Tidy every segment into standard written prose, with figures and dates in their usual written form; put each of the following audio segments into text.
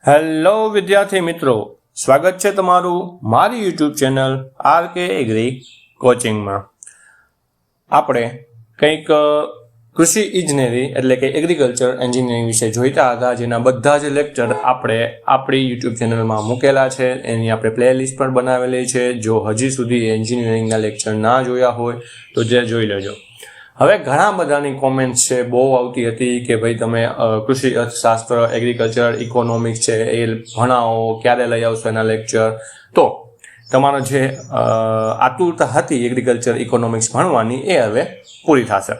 Hello વિદ્યાર્થી મિત્રો, સ્વાગત છે તમારું મારી યુટ્યુબ ચેનલ RK એગ્રી કોચિંગમાં। આપણે કંઈક કૃષિ ઇજનેરી એટલે કે એગ્રીકલ્ચર એન્જિનિયરિંગ વિશે જોઈતા હતા, જેના બધા જ લેક્ચર આપણે આપણી યુટ્યુબ ચેનલમાં મૂકેલા છે। એની આપણે પ્લેલિસ્ટ પણ બનાવેલી છે। જો હજી સુધી એન્જિનિયરિંગના લેક્ચર ના જોયા હોય તો જે જોઈ લેજો। હવે ઘણા બધાની કોમેન્ટ્સ છે, બહુ આવતી હતી કે ભાઈ તમે કૃષિ અર્થશાસ્ત્ર, એગ્રીકલ્ચર, ઇકોનોમિક્સ છે એ ભણાવો, ક્યારે લઈ આવશો એના લેક્ચર। તો તમારો જે આતુરતા હતી એગ્રીકલ્ચર ઇકોનોમિક્સ ભણવાની એ હવે પૂરી થશે।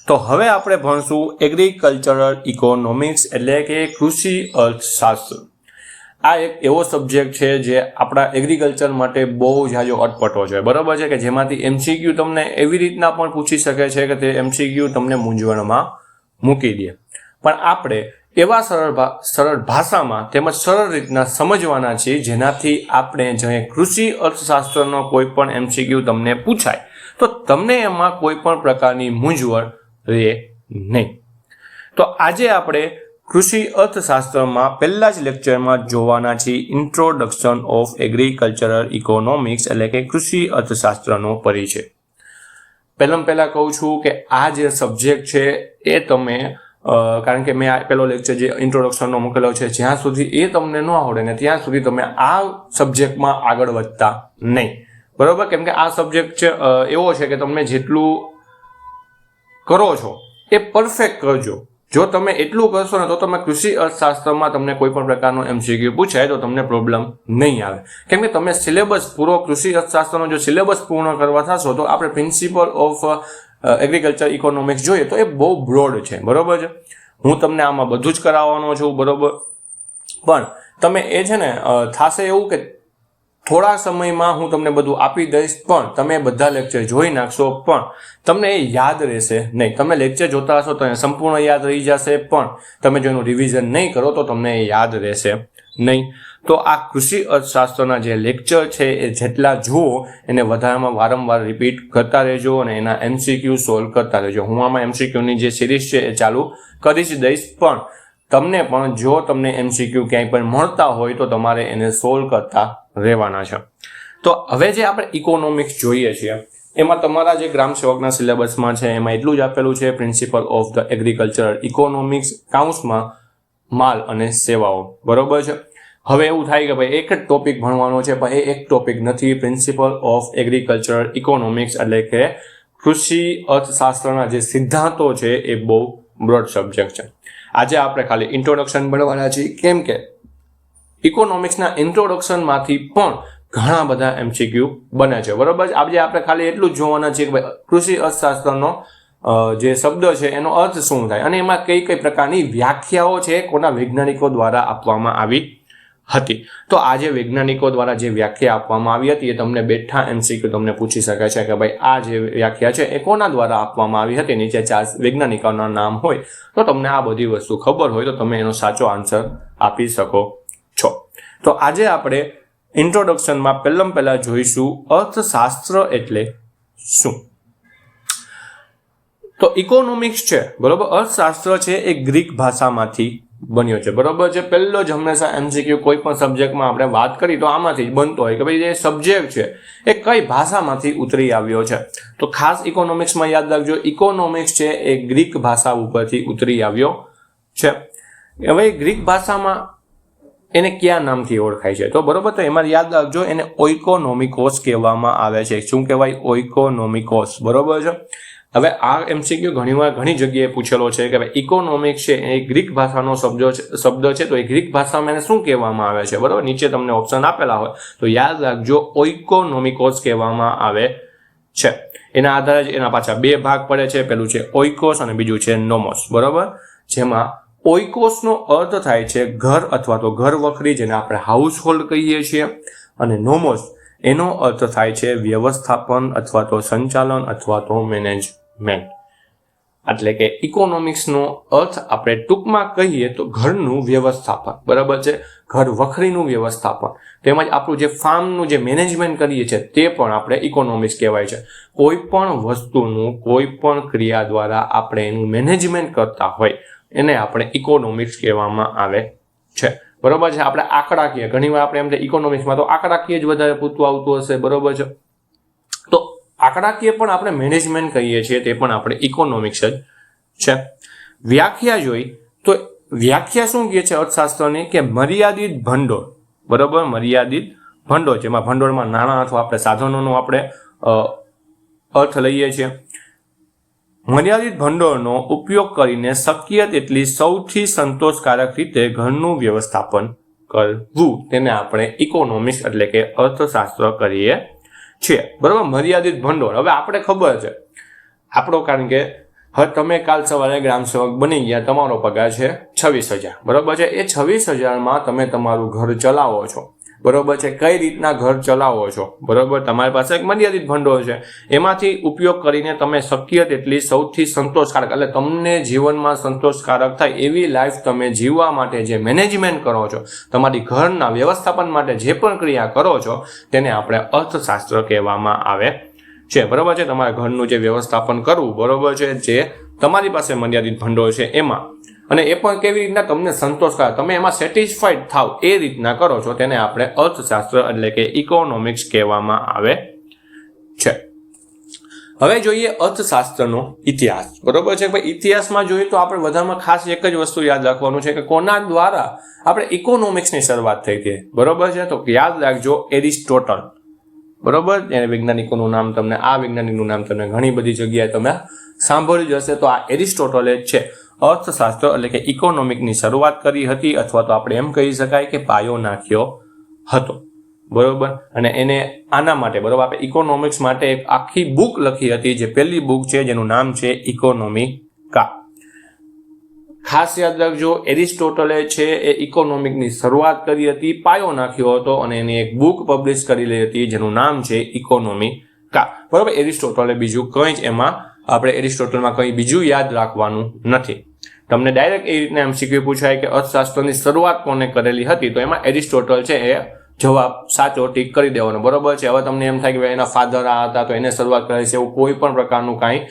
તો હવે આપણે ભણશું એગ્રીકલ્ચરલ ઇકોનોમિક્સ એટલે કે કૃષિ અર્થશાસ્ત્ર। આ એક એવો સબ્જેક્ટ છે જે આપણા એગ્રીકલ્ચર માટે બહુ જાજો અટપટો છે, બરાબર છે, કે જેમાંથી MCQ તમને એવી રીતના પણ પૂછી શકે છે કે તે MCQ તમને મૂંઝવણમાં મૂકી દે। પણ આપણે એવા સરળ ભાષામાં તેમજ સરળ રીતના સમજવાના છીએ, જેનાથી આપણે જે કૃષિ અર્થશાસ્ત્રનો કોઈ પણ MCQ તમને પૂછાય તો તમને એમાં કોઈ પણ પ્રકારની મૂંઝવણ રહે નહીં। તો આજે આપણે કૃષિ અર્થશાસ્ત્રમાં પહેલા જ લેક્ચરમાં જોવાના છીએ ઇન્ટ્રોડક્શન ઓફ એગ્રીકલ્ચરલ ઇકોનોમિક્સ એટલે કે કૃષિ અર્થશાસ્ત્રનો પરિચય। પહેલા કહું છું કે આ જે સબ્જેક્ટ છે એ તમે કારણ કે મેં આ પહેલો લેક્ચર જે ઇન્ટ્રોડક્શનનો મૂકેલો છે, જ્યાં સુધી એ તમને ન આવડે ને ત્યાં સુધી તમે આ સબ્જેક્ટમાં આગળ વધતા નહીં, બરોબર। કેમ કે આ સબ્જેક્ટ છે એવો છે કે તમે જેટલું કરો છો એ પરફેક્ટ કરજો। જો તમે એટલું કરશો ને તો તમે કૃષિ અર્થશાસ્ત્રમાં તમને કોઈ પણ પ્રકારનો MCQ પૂછાય તો તમને પ્રોબ્લેમ નહીં આવે, કેમ કે તમે સિલેબસ પૂરો કૃષિ અર્થશાસ્ત્રનો જો સિલેબસ પૂર્ણ કરવા થશો તો આપણે પ્રિન્સિપલ ઓફ એગ્રીકલ્ચર ઇકોનોમિક્સ જોઈએ તો એ બહુ બ્રોડ છે, બરોબર છે। હું તમને આમાં બધું જ કરાવવાનો છું, બરોબર। પણ તમે એ છે ને થશે એવું કે થોડા સમયમાં હું તમને બધું આપી દઈશ, પણ તમે બધા લેક્ચર જોઈ નાખશો પણ તમને એ યાદ રહેશે નહીં। તમે લેક્ચર જોતા હશો તો એ સંપૂર્ણ યાદ રહી જશે, પણ તમે જો એનું રિવિઝન નહીં કરો તો તમને એ યાદ રહેશે નહીં। તો આ કૃષિ અર્થશાસ્ત્રના જે લેક્ચર છે એ જેટલા જુઓ એને વધારેમાં વારંવાર રિપીટ કરતા રહેજો અને એના MCQ સોલ્વ કરતા રહેજો। હું આમાં MCQની જે સિરીઝ છે એ ચાલુ કરી જ દઈશ, પણ તમને પણ જો તમને MCQ ક્યાંય પણ મળતા હોય તો તમારે એને સોલ્વ કરતા રહેવાના છે। તો હવે જે આપણે ઇકોનોમિક્સ જોઈએ છીએ એમાં તમારા જે ગ્રામ સેવકના સિલેબસમાં છે એમાં એટલું જ આપેલું છે principle of the agricultural economics કાઉન્સમાં માલ અને સેવાઓ, બરોબર છે। હવે એવું થાય કે ભાઈ એક જ ટોપિક ભણવાનો છે, પણ એ એક ટોપિક નથી। પ્રિન્સિપલ ઓફ એગ્રીકલ્ચરલ ઇકોનોમિક્સ એટલે કે કૃષિ અર્થશાસ્ત્રના જે સિદ્ધાંતો છે એ બહુ બ્રોડ સબ્જેક્ટ છે। આજે આપણે ખાલી ઇન્ટ્રોડક્શન ભણવાના છીએ, કેમ કે ઇકોનોમિક્સના ઇન્ટ્રોડક્શનમાંથી પણ ઘણા બધા MCQ બને છે, બરોબર। આજે આપણે ખાલી એટલું જ જોવાના છીએ કે ભાઈ કૃષિ અર્થશાસ્ત્રનો જે શબ્દ છે એનો અર્થ શું થાય અને એમાં કઈ કઈ પ્રકારની વ્યાખ્યાઓ છે કોના વૈજ્ઞાનિકો દ્વારા આપવામાં આવી હતી। તો આ જે વૈજ્ઞાનિકો દ્વારા જે વ્યાખ્યા આપવામાં આવી હતી એ તમને બેઠા MCQ તમને પૂછી શકે છે કે ભાઈ આ જે વ્યાખ્યા છે એ કોના દ્વારા આપવામાં આવી હતી। નીચે 4 વૈજ્ઞાનિકોના નામ હોય તો તમને આ બધી વસ્તુ ખબર હોય તો તમે એનો સાચો આન્સર આપી શકો છો। તો આજે આપણે ઇન્ટ્રોડક્શનમાં પહેલા જોઈશું અર્થશાસ્ત્ર એટલે શું। તો ઇકોનોમિક્સ છે, બરોબર, અર્થશાસ્ત્ર છે એ ગ્રીક ભાષામાંથી બન્યો છે, બરોબર છે। પહેલો જ હંમેશા MCQ કોઈ પણ સબ્જેક્ટમાં આપણે વાત કરી તો આમાંથી જ બનતો હોય કે ભાઈ જે સબ્જેક્ટ છે એ કઈ ભાષામાંથી ઉતરી આવ્યો છે। તો ખાસ ઇકોનોમિક્સમાં યાદ રાખજો, ઇકોનોમિક્સ છે એ ગ્રીક ભાષા ઉપરથી ઉતરી આવ્યો છે। હવે ગ્રીક ભાષામાં એને કયા નામથી ઓળખાય છે તો બરોબર, તો એમાં યાદ રાખજો એને ઓઇકોનોમિકોસ કહેવામાં આવે છે। શું કહેવાય? ઓઇકોનોમિકોસ, બરોબર છે। હવે આ MCQ ઘણી જગ્યાએ પૂછેલો છે કે ભાઈ ઇકોનોમિક્સ છે એ ગ્રીક ભાષાનો શબ્દ છે, તો એ ગ્રીક ભાષામાં એને શું કહેવામાં આવે છે, બરોબર। નીચે તમને ઓપ્શન આપેલા હોય તો યાદ રાખજો ઓઇકોનોમિકોસ કહેવામાં આવે છે। એના આધારે જ એના પાછા બે ભાગ પડે છે, પેલું છે ઓઇકોસ અને બીજું છે નોમોસ, બરોબર। જેમાં ઓઇકોસનો અર્થ થાય છે ઘર અથવા તો ઘર વખરી, જેને આપણે હાઉસ હોલ્ડ કહીએ છીએ, અને નોમોસ એનો અર્થ થાય છે વ્યવસ્થાપન અથવા તો સંચાલન અથવા તો મેનેજમેન્ટ। એટલે કે ઇકોનોમિક્સનો અર્થ આપણે ટૂંકમાં કહીએ તો ઘરનું વ્યવસ્થાપન, બરાબર છે, ઘર વખરીનું વ્યવસ્થાપન, તેમજ આપણું જે ફાર્મનું જે મેનેજમેન્ટ કરીએ છીએ તે પણ આપણે ઇકોનોમિક્સ કહેવાય છે। કોઈ પણ વસ્તુનું કોઈ પણ ક્રિયા દ્વારા આપણે એનું મેનેજમેન્ટ કરતા હોય એને આપણે ઇકોનોમિક્સ કહેવામાં આવે છે, બરોબર છે. આપણે આંકડાકીય, ઘણીવાર આપણે એમ ઇકોનોમિક્સમાં તો આંકડાકીય જ વધારે પૂરતું આવતું હશે, બરોબર છે. તો આંકડાકીય પણ આપણે મેનેજમેન્ટ કહીએ છીએ, તે પણ આપણે ઇકોનોમિક્સ જ છે. વ્યાખ્યા જોઈ તો વ્યાખ્યા શું કહે છે અર્થશાસ્ત્રની, કે મર્યાદિત ભંડોળ, બરોબર, મર્યાદિત ભંડોળ, જેમાં ભંડોળમાં નાણાં અથવા આપણે સાધનોનો આપણે અર્થ લઈએ છીએ. મર્યાદિત ભંડોળનો ઉપયોગ કરીને શક્ય તેટલી સૌથી સંતોષકારક રીતે ઘરનું વ્યવસ્થાપન કરવું, તેને આપણે ઇકોનોમિક્સ એટલે કે અર્થશાસ્ત્ર કરીએ છીએ, બરોબર. મર્યાદિત ભંડોળ, હવે આપણે ખબર છે આપણો, કારણ કે હવે તમે કાલ સવારે ગ્રામ સેવક બની ગયા, તમારો પગાર છે 26,000, બરોબર છે. એ 26,000માં તમે તમારું ઘર ચલાવો છો, બરોબર છે. કઈ રીતના ઘર ચલાવો છો, બરોબર, તમારી પાસે એક મર્યાદિત ભંડોળ છે, એમાંથી ઉપયોગ કરીને તમે શક્ય તેટલી સૌથી સંતોષકારક, એટલે તમને જીવનમાં સંતોષકારક થાય એવી લાઈફ તમે જીવવા માટે જે મેનેજમેન્ટ કરો છો, તમારી ઘરના વ્યવસ્થાપન માટે જે પણ ક્રિયા કરો છો, તેને આપણે અર્થશાસ્ત્ર કહેવામાં આવે છે, બરોબર છે. તમારા ઘરનું જે વ્યવસ્થાપન કરવું, બરોબર છે, જે તમારી પાસે મર્યાદિત ભંડોળ છે એમાં, અને એ પણ કેવી રીતના તમને સંતોષકારક, તમે એમાં સેટિસ્ફાઈડ થાવ એ રીતના કરો છો, તેને આપણે અર્થશાસ્ત્ર એટલે કે ઇકોનોમિક્સ કહેવામાં આવે છે. હવે જોઈએ અર્થશાસ્ત્રનો ઇતિહાસ, બરોબર છે. ભાઈ ઇતિહાસમાં જોઈએ તો આપણે વધારેમાં ખાસ એક જ વસ્તુ યાદ રાખવાનું છે કે કોના દ્વારા આપણે ઇકોનોમિક્સની શરૂઆત થઈ હતી, બરોબર છે. તો યાદ રાખજો, એરિસ્ટોટલ, બરોબર. એને વૈજ્ઞાનિકોનું નામ તમને, આ વૈજ્ઞાનિકનું નામ તમને ઘણી બધી જગ્યાએ તમે સાંભળ્યું જ હશે. તો આ એરિસ્ટોટલે જ છે અર્થશાસ્ત્ર એટલે કે ઇકોનોમિકની શરૂઆત કરી હતી, અથવા તો આપણે એમ કહી શકાય કે પાયો નાખ્યો હતો, બરોબર. અને એને આના માટે, બરોબર, આપણે ઇકોનોમિક્સ માટે એક આખી બુક લખી હતી, જે પહેલી બુક છે જેનું નામ છે ઇકોનોમિકા. ખાસ યાદ રાખજો, એરિસ્ટોટલે છે એ ઇકોનોમિકની શરૂઆત કરી હતી, પાયો નાખ્યો હતો, અને એની એક બુક પબ્લિશ કરેલી હતી જેનું નામ છે ઇકોનોમિકા, બરોબર. એરિસ્ટોટલે બીજું કંઈ જ એમાં આપણે એરિસ્ટોટલમાં કંઈ બીજું યાદ રાખવાનું નથી. તમને ડાયરેક્ટ એ રીતના MCQ પૂછાય કે અર્થશાસ્ત્રની શરૂઆત કોને કરેલી હતી, તો એમાં એરિસ્ટોટલ છે એ જવાબ સાચો ટીક કરી દેવાનો, બરોબર છે. હવે તમને એમ થાય કે એના ફાધર આ હતા તો એને શરૂઆત કરેલી છે, એવું કોઈ પણ પ્રકારનું કાંઈ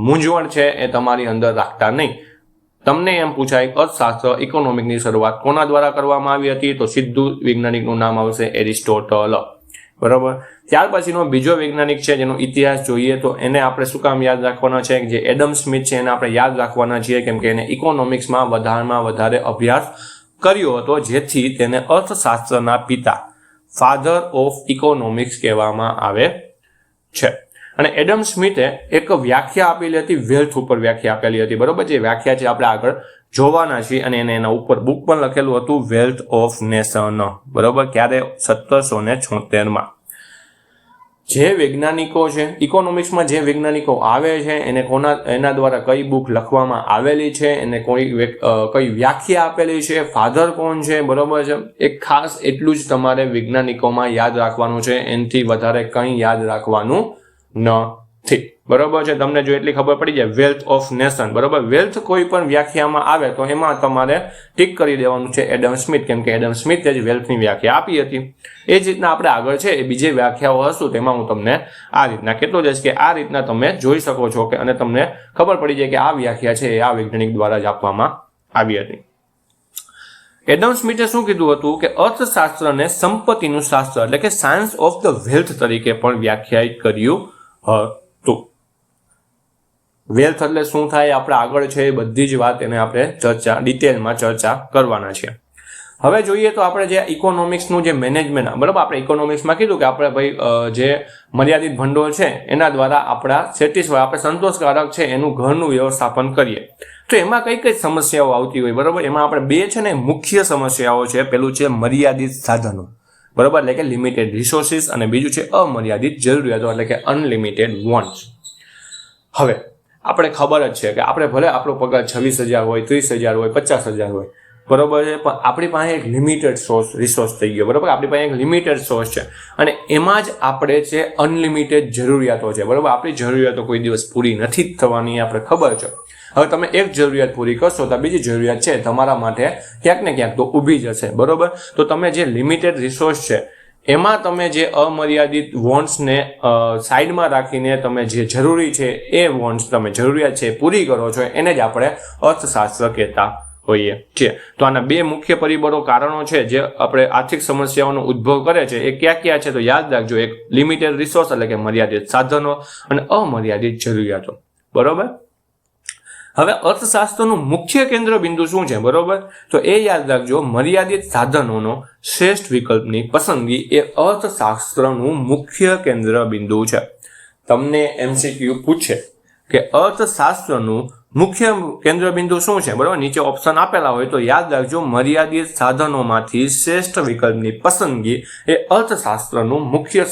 મૂંઝવણ છે એ તમારી અંદર રાખતા નહીં. તમને એમ પૂછાય અર્થશાસ્ત્ર ઇકોનોમિકની શરૂઆત કોના દ્વારા કરવામાં આવી હતી, તો સીધું વૈજ્ઞાનિકનું નામ આવશે એરિસ્ટોટલ, બરોબર. ત્યાર પછીનો બીજો વૈજ્ઞાનિક છે જેનો ઇતિહાસ જોઈએ તો એને આપણે શું કામ યાદ રાખવાના છે, જે એડમ સ્મિથ છે એને આપણે યાદ રાખવાના છીએ, કેમ કે એને ઇકોનોમિક્સમાં વધારે અભ્યાસ કર્યો હતો, જેથી તેને અર્થશાસ્ત્રના પિતા, ફાધર ઓફ ઇકોનોમિક્સ કહેવામાં આવે છે. અને એડમ સ્મિથે એક વ્યાખ્યા આપેલી હતી, વેલ્થ ઉપર વ્યાખ્યા આપેલી હતી, બરોબર. જે વ્યાખ્યા છે આપણે આગળ જોવાના છીએ, અને એને એના ઉપર બુક પણ લખેલું હતું, વેલ્થ ઓફ નેશન, બરોબર. ક્યારે? 1776માં. જે વૈજ્ઞાનિકો છે ઇકોનોમિક્સમાં, જે વૈજ્ઞાનિકો આવે છે એને એના દ્વારા કઈ બુક લખવામાં આવેલી છે, એને કઈ વ્યાખ્યા આપેલી છે, ફાધર કોણ છે, બરોબર છે. એક ખાસ એટલું જ તમારે વૈજ્ઞાનિકોમાં યાદ રાખવાનું છે, એનાથી વધારે કંઈ યાદ રાખવાનું નથી, બરોબર છે. તમને જો એટલી ખબર પડી જાય, વેલ્થ ઓફ નેશન, બરોબર. વેલ્થ કોઈ પણ વ્યાખ્યામાં આવે તો એમાં તમારે ટીક કરી દેવાનું છે એડમ સ્મિથ, કેમ કે એડમ સ્મિથે જ વેલ્થની વ્યાખ્યા આપી હતી. એ જ રીતના આપણે આગળ છે એ બીજી વ્યાખ્યાઓ હશું, તેમાં હું તમને આ રીતના કહેતો જઈશ કે આ રીતના તમે જોઈ શકો છો કે, અને તમને ખબર પડી જાય કે આ વ્યાખ્યા છે એ આ વૈજ્ઞાનિક દ્વારા જ આપવામાં આવી હતી. એડમ સ્મિથે શું કીધું હતું કે અર્થશાસ્ત્રને સંપત્તિનું શાસ્ત્ર એટલે કે સાયન્સ ઓફ ધ વેલ્થ તરીકે પણ વ્યાખ્યાયિત કર્યું હતું. વેલ્થ એટલે શું થાય આપણે આગળ છે એ બધી જ વાત એને આપણે ડિટેલમાં ચર્ચા કરવાના છે. હવે જોઈએ તો આપણે જે ઇકોનોમિક્સનું જે મેનેજમેન્ટ, બરાબર, આપણે ઇકોનોમિક્સમાં કીધું કે આપણે ભાઈ જે મર્યાદિત ભંડોળ છે એના દ્વારા આપણા સેટિસ્ફાય, આપણે સંતોષકારક છે એનું ઘરનું વ્યવસ્થાપન કરીએ, તો એમાં કઈ કઈ સમસ્યાઓ આવતી હોય, બરાબર. એમાં આપણે બે છે ને મુખ્ય સમસ્યાઓ છે. પેલું છે મર્યાદિત સાધનો, બરાબર, એટલે કે લિમિટેડ રિસોર્સિસ, અને બીજું છે અમર્યાદિત જરૂરિયાતો એટલે કે અનલિમિટેડ વોન્ટ્સ. હવે આપણે ખબર જ છે કે આપણે ભલે આપણો પગાર 26,000 હોય, 30,000 હોય, 50,000 હોય, બરોબર છે, પણ આપણી પાસે એક લિમિટેડ રિસોર્સ થઈ ગયો, બરોબર. આપણી પાસે એક લિમિટેડ સોર્સ છે, અને એમાં જ આપણે છે અનલિમિટેડ જરૂરિયાતો છે, બરોબર. આપણી જરૂરિયાતો કોઈ દિવસ પૂરી નથી થવાની, આપણે ખબર છે. હવે તમે એક જરૂરિયાત પૂરી કરશો તો બીજી જરૂરિયાત છે તમારા માટે ક્યાંક ને ક્યાંક તો ઊભી જશે, બરોબર. તો તમે જે લિમિટેડ રિસોર્સ છે એમાં તમે જે અમર્યાદિત વોન્ટ્સને સાઈડમાં રાખીને તમે જે જરૂરી છે એ વોન્ટ્સ, તમે જરૂરિયાત છે પૂરી કરો છો, એને જ આપણે અર્થશાસ્ત્ર કહેતા હોઈએ છીએ. તો આના બે મુખ્ય પરિબળો કારણો છે જે આપણે આર્થિક સમસ્યાઓનો ઉદ્ભવ કરે છે એ ક્યાં છે? તો યાદ રાખજો, એક લિમિટેડ રિસોર્સ એટલે કે મર્યાદિત સાધનો અને અમર્યાદિત જરૂરિયાતો. બરોબર. હવે અર્થશાસ્ત્રનું મુખ્ય કેન્દ્ર બિંદુ શું છે? બરોબર, તો એ યાદ રાખજો, મર્યાદિત સાધનોનો શ્રેષ્ઠ વિકલ્પની પસંદગી એ અર્થશાસ્ત્રનું મુખ્ય કેન્દ્ર બિંદુ છે. તમને MCQ પૂછે કે અર્થશાસ્ત્રનું મુખ્ય કેન્દ્ર બિંદુ શું છે? બરોબર, નીચે ઓપ્શન આપેલા હોય તો યાદ રાખજો, મર્યાદિત સાધનોમાંથી શ્રેષ્ઠ વિકલ્પની પસંદગી એ અર્થશાસ્ત્રનું મુખ્ય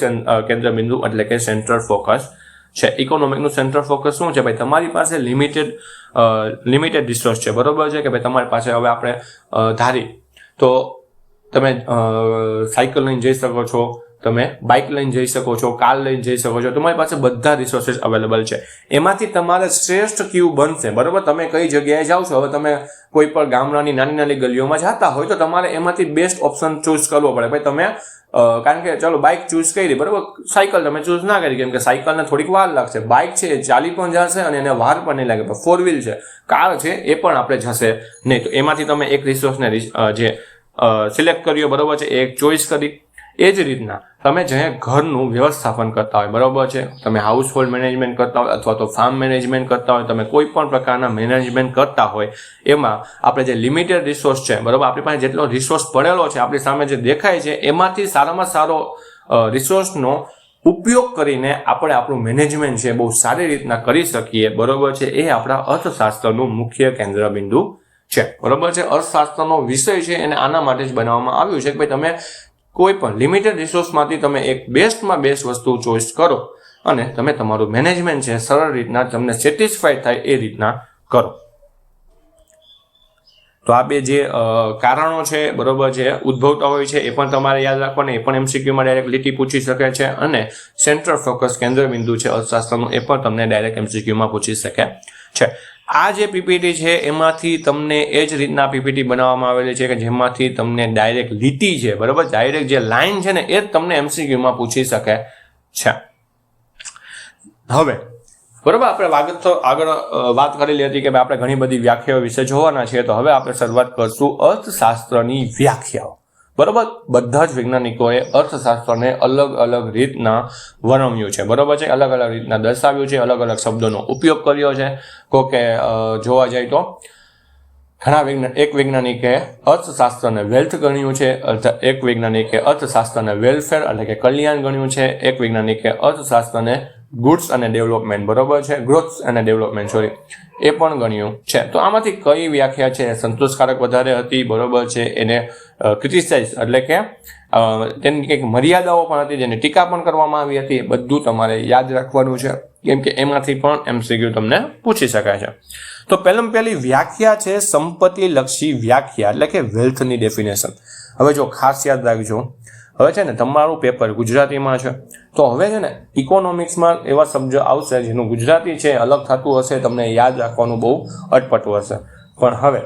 કેન્દ્ર બિંદુ એટલે કે સેન્ટ્રલ ફોકસ છે. ઇકોનોમિકનું સેન્ટ્રલ ફોકસ શું છે? ભાઈ તમારી પાસે લિમિટેડ રિસોર્સ છે. બરોબર છે કે ભાઈ તમારી પાસે, હવે આપણે ધારી તો તમે સાયકલ લઈને જઈ શકો છો, તમે બાઇક લઈને જઈ શકો છો, કાર લઈને જઈ શકો છો, તમારી પાસે બધા રિસોર્સિસ અવેલેબલ છે. એમાંથી તમારે શ્રેષ્ઠ કયું બનશે? બરોબર, તમે કઈ જગ્યાએ જાઓ છો? હવે તમે કોઈ પણ ગામડાની નાની ગલીઓમાં જતા હોય તો તમારે એમાંથી બેસ્ટ ઓપ્શન ચૂઝ કરવો પડે. ભાઈ તમે કારણ કે ચાલો બાઇક ચૂઝ કરી, બરોબર, સાયકલ તમે ચૂઝ ના કરી કેમ કે સાયકલને થોડીક વાર લાગશે. બાઇક છે એ ચાલી પણ જશે અને એને વાર પણ નહીં લાગે. પણ 4 વ્હીલ છે, કાર છે, એ પણ આપણે જશે નહીં. તો એમાંથી તમે એક રિસોર્સને જે સિલેક્ટ કર્યો, બરોબર છે, એક ચોઈસ કરી. એ જ રીતના તમે જે ઘરનું વ્યવસ્થાપન કરતા હોય, બરોબર છે, તમે હાઉસ હોલ્ડ મેનેજમેન્ટ કરતા હોય અથવા તો ફાર્મ મેનેજમેન્ટ કરતા હોય, તમે કોઈ પણ પ્રકારના મેનેજમેન્ટ કરતા હોય, એમાં આપણે જે લિમિટેડ રિસોર્સ છે, બરોબર, આપણી પાસે જેટલો રિસોર્સ પડેલો છે, આપણી સામે જે દેખાય છે, એમાંથી સારામાં સારો રિસોર્સનો ઉપયોગ કરીને આપણે આપણું મેનેજમેન્ટ છે બહુ સારી રીતના કરી શકીએ. બરોબર છે, એ આપણા અર્થશાસ્ત્રનું મુખ્ય કેન્દ્ર બિંદુ છે. બરોબર છે, અર્થશાસ્ત્રનો વિષય છે એને આના માટે જ બનાવવામાં આવ્યું છે કે ભાઈ તમે કોઈ પણ લિમિટેડ રિસોર્સમાંથી તમે એક બેસ્ટમાં બેસ્ટ વસ્તુ ચોઈસ કરો અને તમે તમારું મેનેજમેન્ટ છે સરળ રીતના તમને સેટિસ્ફાઈડ થાય એ રીતના કરો. તો આ બે જે કારણો છે, બરોબર છે, ઉદ્ભવતા હોય છે, એ પણ તમારે યાદ રાખવાના. એ પણ MCQ માં ડાયરેક્ટ લીટી પૂછી શકે છે. અને સેન્ટ્રલ ફોકસ કેન્દ્ર બિંદુ છે અર્થશાસ્ત્રનું, એ પણ તમને ડાયરેક્ટ MCQ માં પૂછી શકે છે. આ જે PPT છે એમાંથી તમને એ જ રીતના PPT બનાવવામાં આવેલી છે કે જેમાંથી તમને ડાયરેક્ટ લીટી છે, બરોબર, ડાયરેક્ટ જે લાઈન છે ને એ જ તમને MCQ માં પૂછી શકે છે. હવે બરોબર, આપણે આગળ વાત કરેલી હતી કે આપણે ઘણી બધી વ્યાખ્યાઓ વિશે જોવાના છીએ. તો હવે આપણે શરૂઆત કરશું અર્થશાસ્ત્રની વ્યાખ્યાઓ. બરોબર, બધા જ વૈજ્ઞાનિકોએ અર્થશાસ્ત્રને અલગ અલગ રીતના વર્ણવ્યું છે. બરોબર છે, અલગ અલગ રીતના દર્શાવ્યું છે, અલગ અલગ શબ્દોનો ઉપયોગ કર્યો છે. કે જોવા જાય તો એક વૈજ્ઞાનિકે અર્થશાસ્ત્રને વેલ્થ ગણ્યું છે, એક વૈજ્ઞાનિકે અર્થશાસ્ત્રને વેલફેર એટલે કે કલ્યાણ ગણ્યું છે, એક વૈજ્ઞાનિકે અર્થશાસ્ત્રને ગુડ્સ અને ડેવલપમેન્ટ, બરોબર છે, ગ્રોથ અને ડેવલપમેન્ટ એ પણ ગણ્યું છે. તો આમાંથી કઈ વ્યાખ્યા છે સંતોષકારક વધારે હતી? બરોબર છે, એને ક્રિટિસાઇઝ એટલે કે તેની કંઈક મર્યાદાઓ પણ હતી જેની ટીકા પણ કરવામાં આવી હતી. બધું તમારે યાદ રાખવાનું છે કેમ કે એમાંથી પણ MCQ તમને પૂછી શકાય છે. તો પહેલી વ્યાખ્યા છે સંપત્તિલક્ષી વ્યાખ્યા એટલે કે વેલ્થની ડેફિનેશન. હવે જો ખાસ યાદ રાખજો, હવે છે ને તમારું પેપર ગુજરાતીમાં છે, તો હવે છે ને ઇકોનોમિક્સમાં એવા શબ્દ આવશે જેનું ગુજરાતી છે અલગ થતું હશે, તમને યાદ રાખવાનું બહુ અટપટું હશે. પણ હવે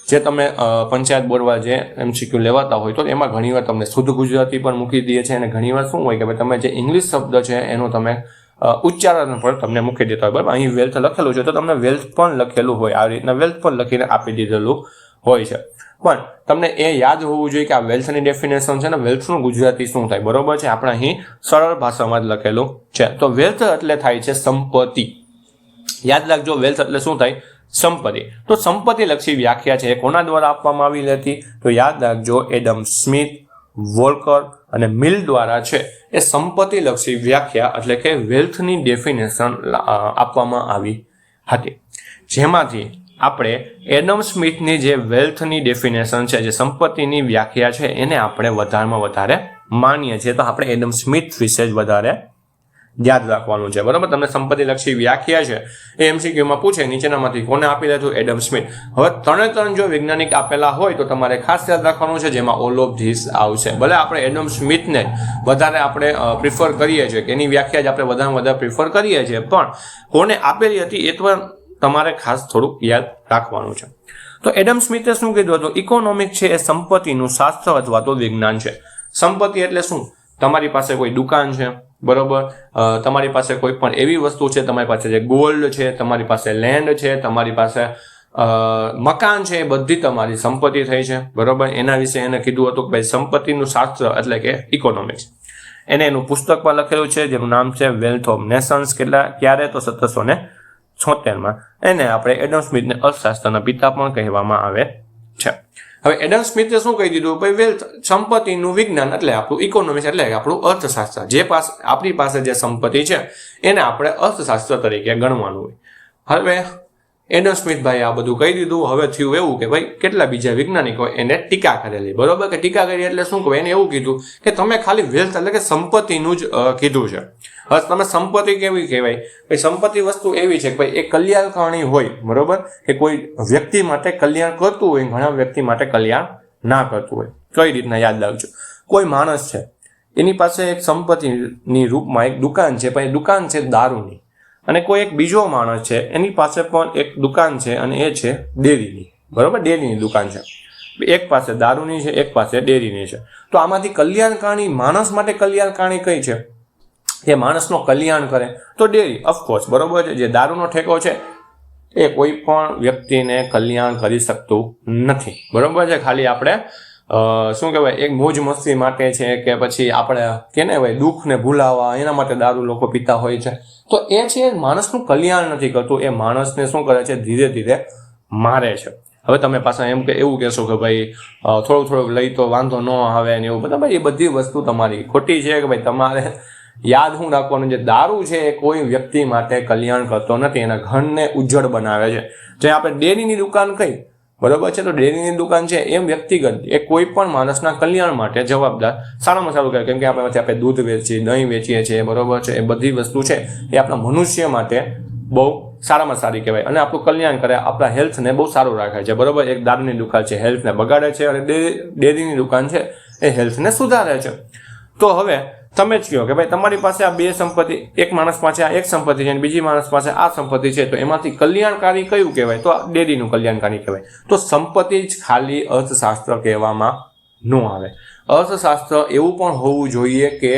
જે તમે પંચાયત બોર્ડમાં જે MCQ લેવાતા હોય તો એમાં ઘણીવાર તમને શુદ્ધ ગુજરાતી પણ મૂકી દે છે અને ઘણીવાર શું હોય કે ભાઈ તમે જે ઇંગ્લિશ શબ્દ છે એનું તમે ઉચ્ચારણ પણ તમને મૂકી દેતા હોય. બરાબર, અહીં વેલ્થ લખેલું છે તો તમને વેલ્થ પણ લખેલું હોય, આવી રીતના વેલ્થ પણ લખીને આપી દીધેલું હોય છે. પણ તમને એ યાદ હોવું જોઈએ કે આ વેલ્થની ડેફિનેશન છે ને, વેલ્થનું ગુજરાતી શું થાય? બરોબર છે, આપણે અહીં સરળ ભાષામાં જ લખેલું છે. તો વેલ્થ એટલે થાય છે સંપત્તિ. યાદ રાખજો, વેલ્થ એટલે શું થાય? સંપત્તિ. તો સંપત્તિલક્ષી વ્યાખ્યા છે એ કોના દ્વારા આપવામાં આવેલી હતી? તો યાદ રાખજો, એડમ સ્મિથ, વોલ્કર અને મિલ દ્વારા છે એ સંપત્તિલક્ષી વ્યાખ્યા એટલે કે વેલ્થની ડેફિનેશન આપવામાં આવી હતી. જેમાંથી આપણે એડમ સ્મિથની જે વેલ્થની ડેફિનેશન છે, જે સંપત્તિની વ્યાખ્યા છે, એને આપણે વધારેમાં વધારે માનીએ છીએ. તો આપણે એડમ સ્મિથ વિશે જ વધારે યાદ રાખવાનું છે. બરાબર, તમને સંપત્તિલક્ષી વ્યાખ્યા છે એ MCQ માં પૂછે નીચેનામાંથી કોને આપી હતું? Adam Smith. હવે ત્રણ જો વૈજ્ઞાનિક આપેલા હોય તો તમારે ખાસ યાદ રાખવાનું છે જેમાં ઓલ ઓફ ધીસ આવશે. ભલે આપણે એડમ સ્મિથને વધારે આપણે પ્રિફર કરીએ છીએ કે એની વ્યાખ્યા જ આપણે વધારે પ્રિફર કરીએ છીએ, પણ કોને આપેલી હતી એ તો તમારે ખાસ થોડુંક યાદ રાખવાનું છે. તો એડમ સ્મિથે શું કીધું હતું? ઇકોનોમિક છે એ સંપત્તિનું શાસ્ત્ર અથવા તો વિજ્ઞાન છે. સંપત્તિ એટલે શું? તમારી પાસે કોઈ દુકાન છે, બરોબર, તમારી પાસે કોઈ પણ એવી વસ્તુ છે, તમારી પાસે જે ગોલ્ડ છે, તમારી પાસે લેન્ડ છે, તમારી પાસે મકાન છે એ બધી તમારી સંપત્તિ થઈ છે, બરોબર. એના વિશે એને કીધું હતું કે ભાઈ સંપત્તિનું શાસ્ત્ર એટલે કે ઇકોનોમિક્સ. એને એનું પુસ્તક પણ લખેલું છે જેનું નામ છે વેલ્થ ઓફ નેશન્સ. ક્યારે તો 1776. એને આપણે એડમ સ્મિથને અર્થશાસ્ત્રના પિતા પણ કહેવામાં આવે છે. હવે એડમ સ્મિથે શું કહી દીધું, ભાઈ વેલ્થ સંપત્તિનું વિજ્ઞાન એટલે આપણું ઇકોનોમિક્સ એટલે આપણું અર્થશાસ્ત્ર. આપણી પાસે જે સંપત્તિ છે એને આપણે અર્થશાસ્ત્ર તરીકે ગણવાનું હોય. હવે એડમ સ્મિથભાઈ આ બધું કહી દીધું. હવે થયું એવું કે ભાઈ કેટલા બીજા વૈજ્ઞાનિકો એને ટીકા કરેલી, બરોબર. કે ટીકા કરી એટલે શું કહે, એને એવું કીધું કે તમે ખાલી વેલ્થ એટલે કે સંપત્તિનું જ કીધું છે. હવે તમે સંપત્તિ કેવી કહેવાય, ભાઈ સંપત્તિ વસ્તુ એવી છે કે ભાઈ એ કલ્યાણકારી હોય, બરોબર. કે કોઈ વ્યક્તિ માટે કલ્યાણ કરતું હોય, ઘણા વ્યક્તિ માટે કલ્યાણ ના કરતું હોય. કઈ રીતના યાદ રાખજો, કોઈ માણસ છે એની પાસે એક સંપત્તિની રૂપમાં એક દુકાન છે, પણ એ દુકાન છે દારૂની. અને કોઈ એક બીજો માણસ છે એની પાસે પણ એક દુકાન છે અને એ છે ડેરીની, બરોબર. ડેરીની દુકાન છે, એક પાસે દારૂની છે, એક પાસે ડેરીની છે. તો આમાંથી કલ્યાણકારી માણસ માટે કલ્યાણકારી કઈ છે, એ માણસનો કલ્યાણ કરે તો ડેરી, ઓફકોર્સ, બરોબર છે. જે દારૂનો ઠેકો છે એ કોઈ પણ વ્યક્તિને કલ્યાણ કરી શકતું નથી, બરોબર છે. ખાલી આપણે શું કહેવાય એક મોજ મસ્તી માટે છે કે પછી આપણે કેને ભાઈ દુઃખને ભૂલાવા એના માટે દારૂ લોકો પીતા હોય છે. તો એ છે માણસનું કલ્યાણ નથી કરતું, એ માણસને શું કરે છે, ધીરે ધીરે મારે છે. હવે તમે પાછા એમ કે એવું કહેશો કે ભાઈ થોડુંક લઈ તો વાંધો ન આવે ને એવું બધા, ભાઈ એ બધી વસ્તુ તમારી ખોટી છે. કે ભાઈ તમારે યાદ શું રાખવાનું, જે દારૂ છે એ કોઈ વ્યક્તિ માટે કલ્યાણ કરતો નથી, એના ઘરને ઉજ્જળ બનાવે છે. જે આપણે ડેરીની દુકાન કઈ, બરોબર છે. તો ડેરીની દુકાન છે એમ વ્યક્તિગત એ કોઈ પણ માણસના કલ્યાણ માટે જવાબદાર સારામાં સારું કહે. કેમ કે આપણે દૂધ વેચીએ, દહીં વેચીએ છીએ, બરોબર છે. એ બધી વસ્તુ છે એ આપણા મનુષ્ય માટે બહુ સારામાં સારી કહેવાય અને આપણું કલ્યાણ કરે, આપણા હેલ્થને બહુ સારું રાખે છે, બરોબર. એક દારૂની દુકાન છે હેલ્થને બગાડે છે અને ડેરીની દુકાન છે એ હેલ્થને સુધારે છે. તો હવે તમે જ કહો કે ભાઈ તમારી પાસે આ બે સંપત્તિ, એક માણસ પાસે આ એક સંપત્તિ છે અને બીજી માણસ પાસે આ સંપત્તિ છે, તો એમાંથી કલ્યાણકારી કયું કહેવાય, તો ડેરીનું કલ્યાણકારી કહેવાય. તો સંપત્તિ જ ખાલી અર્થશાસ્ત્ર કહેવામાં ન આવે. અર્થશાસ્ત્ર એવું પણ હોવું જોઈએ કે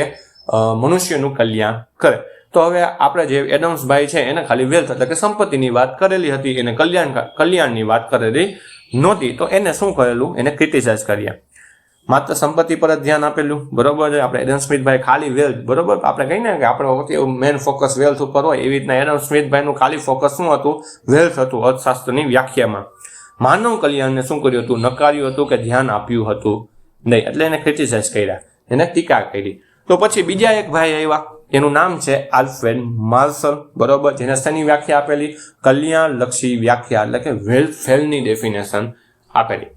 મનુષ્યનું કલ્યાણ કરે. તો હવે આપણે જે એડમ્સભાઈ છે એને ખાલી વેલ્થ એટલે કે સંપત્તિની વાત કરેલી હતી, એને કલ્યાણની વાત કરેલી નહોતી. તો એને શું કરેલું, એને ક્રિટિસાઇઝ કર્યા. માત્ર સંપત્તિ પર જ ધ્યાન આપેલું, બરોબર છે. આપણે એડમ સ્મિથભાઈ ખાલી વેલ્થ, બરોબર. આપણે કહીએ ને કે આપણે મેન ફોકસ વેલ્થ ઉપર હોય, એવી રીતના એડમ સ્મિથભાઈનું ખાલી ફોકસ શું હતું, વેલ્થ હતું. અર્થશાસ્ત્રની વ્યાખ્યામાં માનવ કલ્યાણને શું કર્યું હતું, નકાર્યું હતું કે ધ્યાન આપ્યું હતું નહીં. એટલે એને ક્રિટિસાઇઝ કર્યા, એને ટીકા કરી. તો પછી બીજા એક ભાઈ આવ્યા, એનું નામ છે આલ્ફ્રેડ માર્શલ, બરોબર. જેને શેની વ્યાખ્યા આપેલી, કલ્યાણલક્ષી વ્યાખ્યા એટલે કે વેલ્થ ફેલની ડેફિનેશન આપેલી.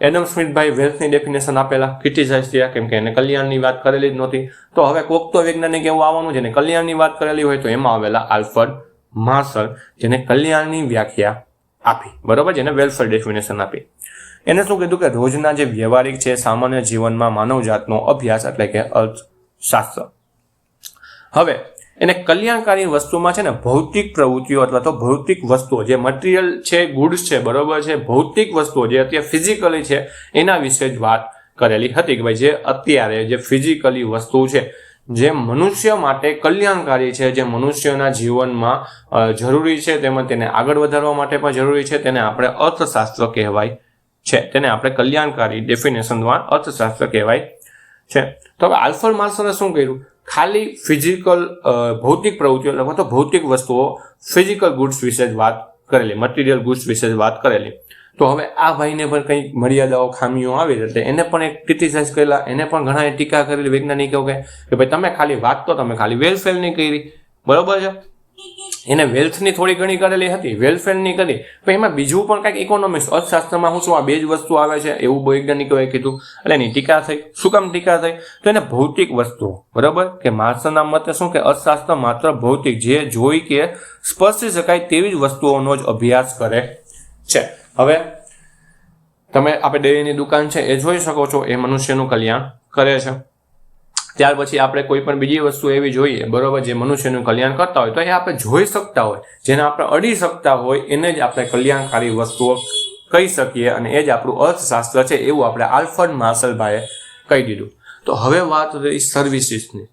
એડમ સ્મિથભાઈ વેલ્થની ડેફિનેશન આપેલા, ક્રિટિસાઇઝ થયા કેમ કે એને કલ્યાણની વાત કરેલી જ નહોતી. તો હવે કોક તો વૈજ્ઞાનિક એવું આવવાનું જેને કલ્યાણની વાત કરેલી હોય, તો એમાં આવેલા આલ્ફ્રેડ માર્શલ, જેને કલ્યાણની વ્યાખ્યા આપી, બરોબર. જેને વેલ્ફેર ડેફિનેશન આપી. એને શું કીધું કે રોજના જે વ્યવહારિક છે સામાન્ય જીવનમાં માનવજાતનો અભ્યાસ એટલે કે અર્થશાસ્ત્ર. હવે એને કલ્યાણકારી વસ્તુમાં છે ને ભૌતિક પ્રવૃત્તિઓ અથવા તો ભૌતિક વસ્તુઓ જે મટીરિયલ છે, ગુડ્સ છે, બરોબર છે, ભૌતિક વસ્તુઓ જે અત્યારે ફિઝિકલી છે એના વિશે જ વાત કરેલી હતી કે ભાઈ જે અત્યારે જે ફિઝિકલી વસ્તુ છે જે મનુષ્ય માટે કલ્યાણકારી છે, જે મનુષ્યના જીવનમાં જરૂરી છે, તેમજ તેને આગળ વધારવા માટે પણ જરૂરી છે, તેને આપણે અર્થશાસ્ત્ર કહેવાય છે. તેને આપણે કલ્યાણકારી ડેફિનેશનમાં અર્થશાસ્ત્ર કહેવાય છે. તો હવે આલ્ફ્રેડ માર્શલે શું કર્યું, ખાલી ફિઝિકલ ભૌતિક પ્રવૃત્તિઓ અથવા તો ભૌતિક વસ્તુઓ ફિઝિકલ ગુડ્સ વિશે જ વાત કરેલી, મટીરિયલ ગુડ્સ વિશે જ વાત કરેલી. તો હવે આ ભાઈને પણ કંઈક મર્યાદાઓ, ખામીઓ આવી એટલે એને પણ એક ક્રિટિસાઇઝ કરેલા, એને પણ ઘણા ટીકા કરેલી વૈજ્ઞાનિકો કે ભાઈ તમે ખાલી વાત તો તમે ખાલી વેલફેરની કરી, બરોબર છે. એને વેલ્થની થોડી ઘણી કરેલી હતી, વેલફેરની કરી, પણ એમાં બીજું પણ કંઈક ઇકોનોમિક્સ અર્થશાસ્ત્રમાં શું આ બે જ વસ્તુ આવે છે એવું વૈજ્ઞાનિકોએ કીધું. એટલે એની ટીકા થઈ. શું કામ ટીકા થઈ, તો એને ભૌતિક વસ્તુઓ, બરોબર. કે માર્શલના મતે શું કે અર્થશાસ્ત્ર માત્ર ભૌતિક જે જોઈ કે સ્પર્શી શકાય તેવી જ વસ્તુઓનો જ અભ્યાસ કરે છે. હવે તમે આપણે ડેરીની દુકાન છે એ જોઈ શકો છો, એ મનુષ્યનું કલ્યાણ કરે છે. ત્યાર પછી આપણે કોઈ પણ બીજી વસ્તુ એવી જોઈએ, બરોબર, જે મનુષ્યનું કલ્યાણ કરતા હોય તો એ આપણે જોઈ શકતા હોય, જેને આપણે અડી શકતા હોય એને જ આપણે કલ્યાણકારી વસ્તુઓ કહી શકીએ અને એ જ આપણું અર્થશાસ્ત્ર છે એવું આપણે આલ્ફ્રેડ માર્શલભાઈએ કહી દીધું. તો હવે વાત રહી સર્વિસીસની,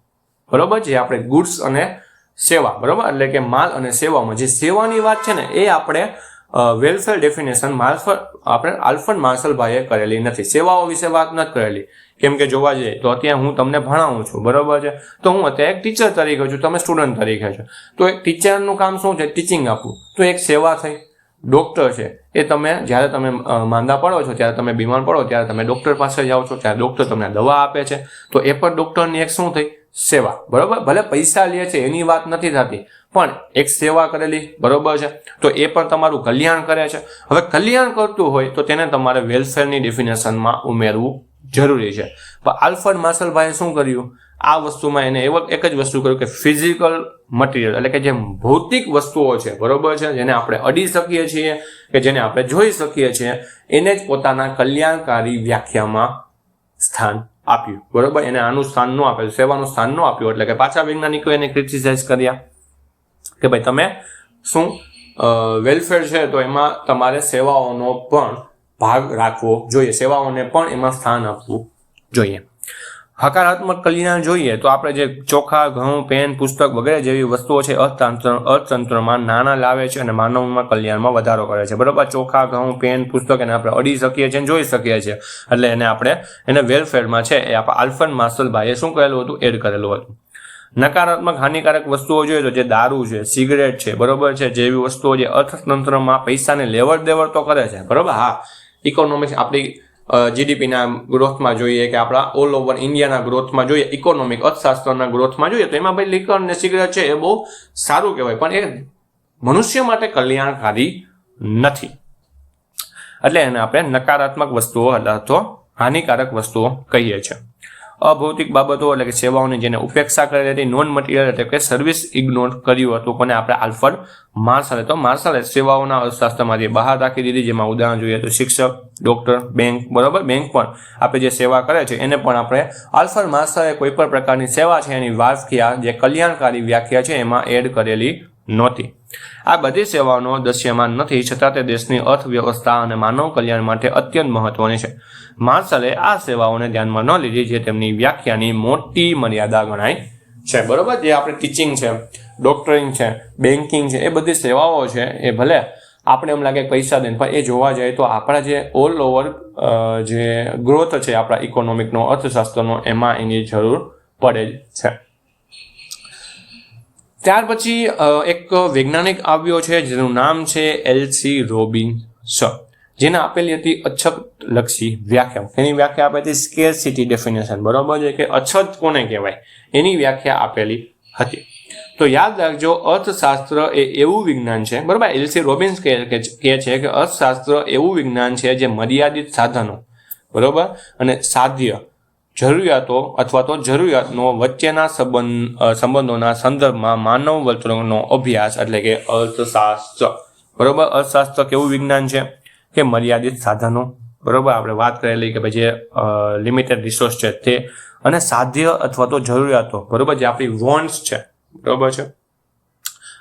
બરોબર, જે આપણે ગુડ્સ અને સેવા, બરોબર, એટલે કે માલ અને સેવામાં જે સેવાની વાત છે ને એ આપણે વેલફેર ડેફિનેશન આપણે આલ્ફ્રેડ માર્શલભાઈએ કરેલી નથી. સેવાઓ વિશે વાત નથી કરેલી. કેમ કે જોવા જઈએ તો અત્યારે હું તમને ભણાવું છું, બરોબર છે, તો હું અત્યારે એક ટીચર તરીકે છું, તમે સ્ટુડન્ટ તરીકે છો. તો એક ટીચરનું કામ શું છે? ટીચિંગ આપવું. તો એક સેવા થઈ. ડૉક્ટર છે એ તમે જ્યારે તમે માંદા પડો છો, ત્યારે તમે બીમાર પડો ત્યારે તમે ડૉક્ટર પાસે જાઓ છો, ત્યારે ડૉક્ટર તમને દવા આપે છે. તો એ પણ ડૉક્ટરની એક શું થઈ? સેવા. બરોબર. ભલે પૈસા લે છે એની વાત નથી થતી, પણ એક સેવા કરેલી, બરોબર છે, તો એ પણ તમારું કલ્યાણ કરે છે. હવે કલ્યાણ કરતું હોય તો તેને તમારે વેલફેરની ડેફિનેશનમાં ઉમેરવું જરૂરી છે. પણ આલ્ફ્રેડ માર્શલભાઈએ શું કર્યું? આ વસ્તુમાં એને એક જ વસ્તુ કર્યું કે ફિઝિકલ મટીરિયલ, એટલે કે જે ભૌતિક વસ્તુઓ છે, બરોબર છે, જેને આપણે અડી શકીએ છીએ, કે જેને આપણે જોઈ શકીએ છીએ, એને જ પોતાના કલ્યાણકારી વ્યાખ્યામાં સ્થાન આપ્યું. બરોબર. એને આનું સ્થાન ન આપ્યું, સેવાનું સ્થાન ન આપ્યું. એટલે કે પાછા વૈજ્ઞાનિકો એને ક્રિટિસાઇઝ કર્યા કે ભાઈ તમે શું વેલફેર છે તો એમાં તમારે સેવાઓનો પણ ભાગ રાખવો જોઈએ, સેવાઓને પણ એમાં સ્થાન આપવું જોઈએ. હકારાત્મક કલ્યાણ જોઈએ તો આપણે જે ચોખા, ઘઉં, પેન, પુસ્તક વગેરે જેવી વસ્તુઓ છે અર્થતંત્રમાં નાણાં લાવે છે અને માનવમાં કલ્યાણમાં વધારો કરે છે. બરોબર. ચોખા, ઘઉં, પેન, પુસ્તક એને આપણે અડી શકીએ છીએ, જોઈ શકીએ છીએ, એટલે એને વેલફેરમાં છે એ આપણે આલ્ફ્રેડ માર્શલભાઈએ શું કરેલું હતું? એડ કરેલું હતું. નકારાત્મક હાનિકારક વસ્તુઓ જોઈએ તો જે દારૂ છે, સિગરેટ છે, બરોબર છે, જેવી વસ્તુઓ જે અર્થતંત્રમાં પૈસાને લેવડ દેવડ તો કરે છે, બરોબર. હા, ઇકોનોમિક્સ આપણી જીડીપીના ગ્રોથમાં જોઈએ કે આપણા ઓલ ઓવર ઇન્ડિયાના ગ્રોથમાં જોઈએ, ઇકોનોમિક અર્થશાસ્ત્રના ગ્રોથમાં જોઈએ તો એમાં ભાઈ લિકર ને સિગરેટ છે એ બહુ સારું કહેવાય, પણ એ મનુષ્ય માટે કલ્યાણકારી નથી. એટલે એને આપણે નકારાત્મક વસ્તુઓ અથવા હાનિકારક વસ્તુઓ કહીએ છીએ. અભૌતિક બાબતો એટલે કે સેવાઓની જેને ઉપેક્ષા કરેલી હતી, નોન મટીરિયલ એટલે કે સર્વિસ ઇગ્નોર કર્યું હતું, કોને? આપણે આલ્ફ્રેડ માર્શલે. તો માર્શલે સેવાઓના અર્થશાસ્ત્રમાંથી બહાર રાખી દીધી. જેમાં ઉદાહરણ જોઈએ તો શિક્ષક, ડોક્ટર, બેંક, બરોબર. બેંક પણ આપણે જે સેવા કરે છે એને પણ આપણે આલ્ફ્રેડ માર્શલે કોઈ પણ પ્રકારની સેવા છે એની વ્યાખ્યા, જે કલ્યાણકારી વ્યાખ્યા છે, એમાં એડ કરેલી નહોતી. આ બધી સેવાઓનો દૃશ્યમાન નથી, છતાં તે દેશની અર્થવ્યવસ્થા અને માનવ કલ્યાણ માટે અત્યંત મહત્વની છે. માર્શલે આ સેવાઓને ધ્યાનમાં ન લીધી, જે તેમની વ્યાખ્યાની મોટી મર્યાદા ગણાય છે. બરોબર. જે આપણે ટીચિંગ છે, ડોક્ટરિંગ છે, બેન્કિંગ છે, એ બધી સેવાઓ છે એ ભલે આપણે એમ લાગે પૈસા દઈને, પણ એ જોવા જાય તો આપણા જે ઓલ ઓવર જે ગ્રોથ છે આપણા ઇકોનોમિકનો, અર્થશાસ્ત્રનો, એમાં એની જરૂર પડે છે. ત્યાર પછી એક વૈજ્ઞાનિક આવ્યો છે જેનું નામ છે એલ.સી. રોબિન્સન, જેને આપેલી હતી અછતલક્ષી વ્યાખ્યા. એની વ્યાખ્યા આપી હતી સ્કેરસિટી ડેફિનેશન, બરોબર છે, કે અછત કોને કહેવાય એની વ્યાખ્યા આપેલી હતી. તો યાદ રાખજો, અર્થશાસ્ત્ર એ એવું વિજ્ઞાન છે, બરોબર. એલ.સી. રોબિન્સ કહે છે કે અર્થશાસ્ત્ર એવું વિજ્ઞાન છે જે મર્યાદિત સાધનો, બરોબર, અને સાધ્ય જરૂરિયાતો અથવા તો જરૂરિયાતનો વચ્ચેના સંબંધોના સંદર્ભમાં માનવ વર્તણૂકનો અભ્યાસ એટલે કે અર્થશાસ્ત્ર, બરોબર. અર્થશાસ્ત્ર કેવું વિજ્ઞાન છે કે મર્યાદિત સાધનો, બરોબર. આપણે વાત કરેલી કે ભાઈ જે લિમિટેડ રિસોર્સ છે તે, અને સાધ્ય અથવા તો જરૂરિયાતો, બરોબર, જે આપણી વોન્ટ્સ છે, બરોબર છે,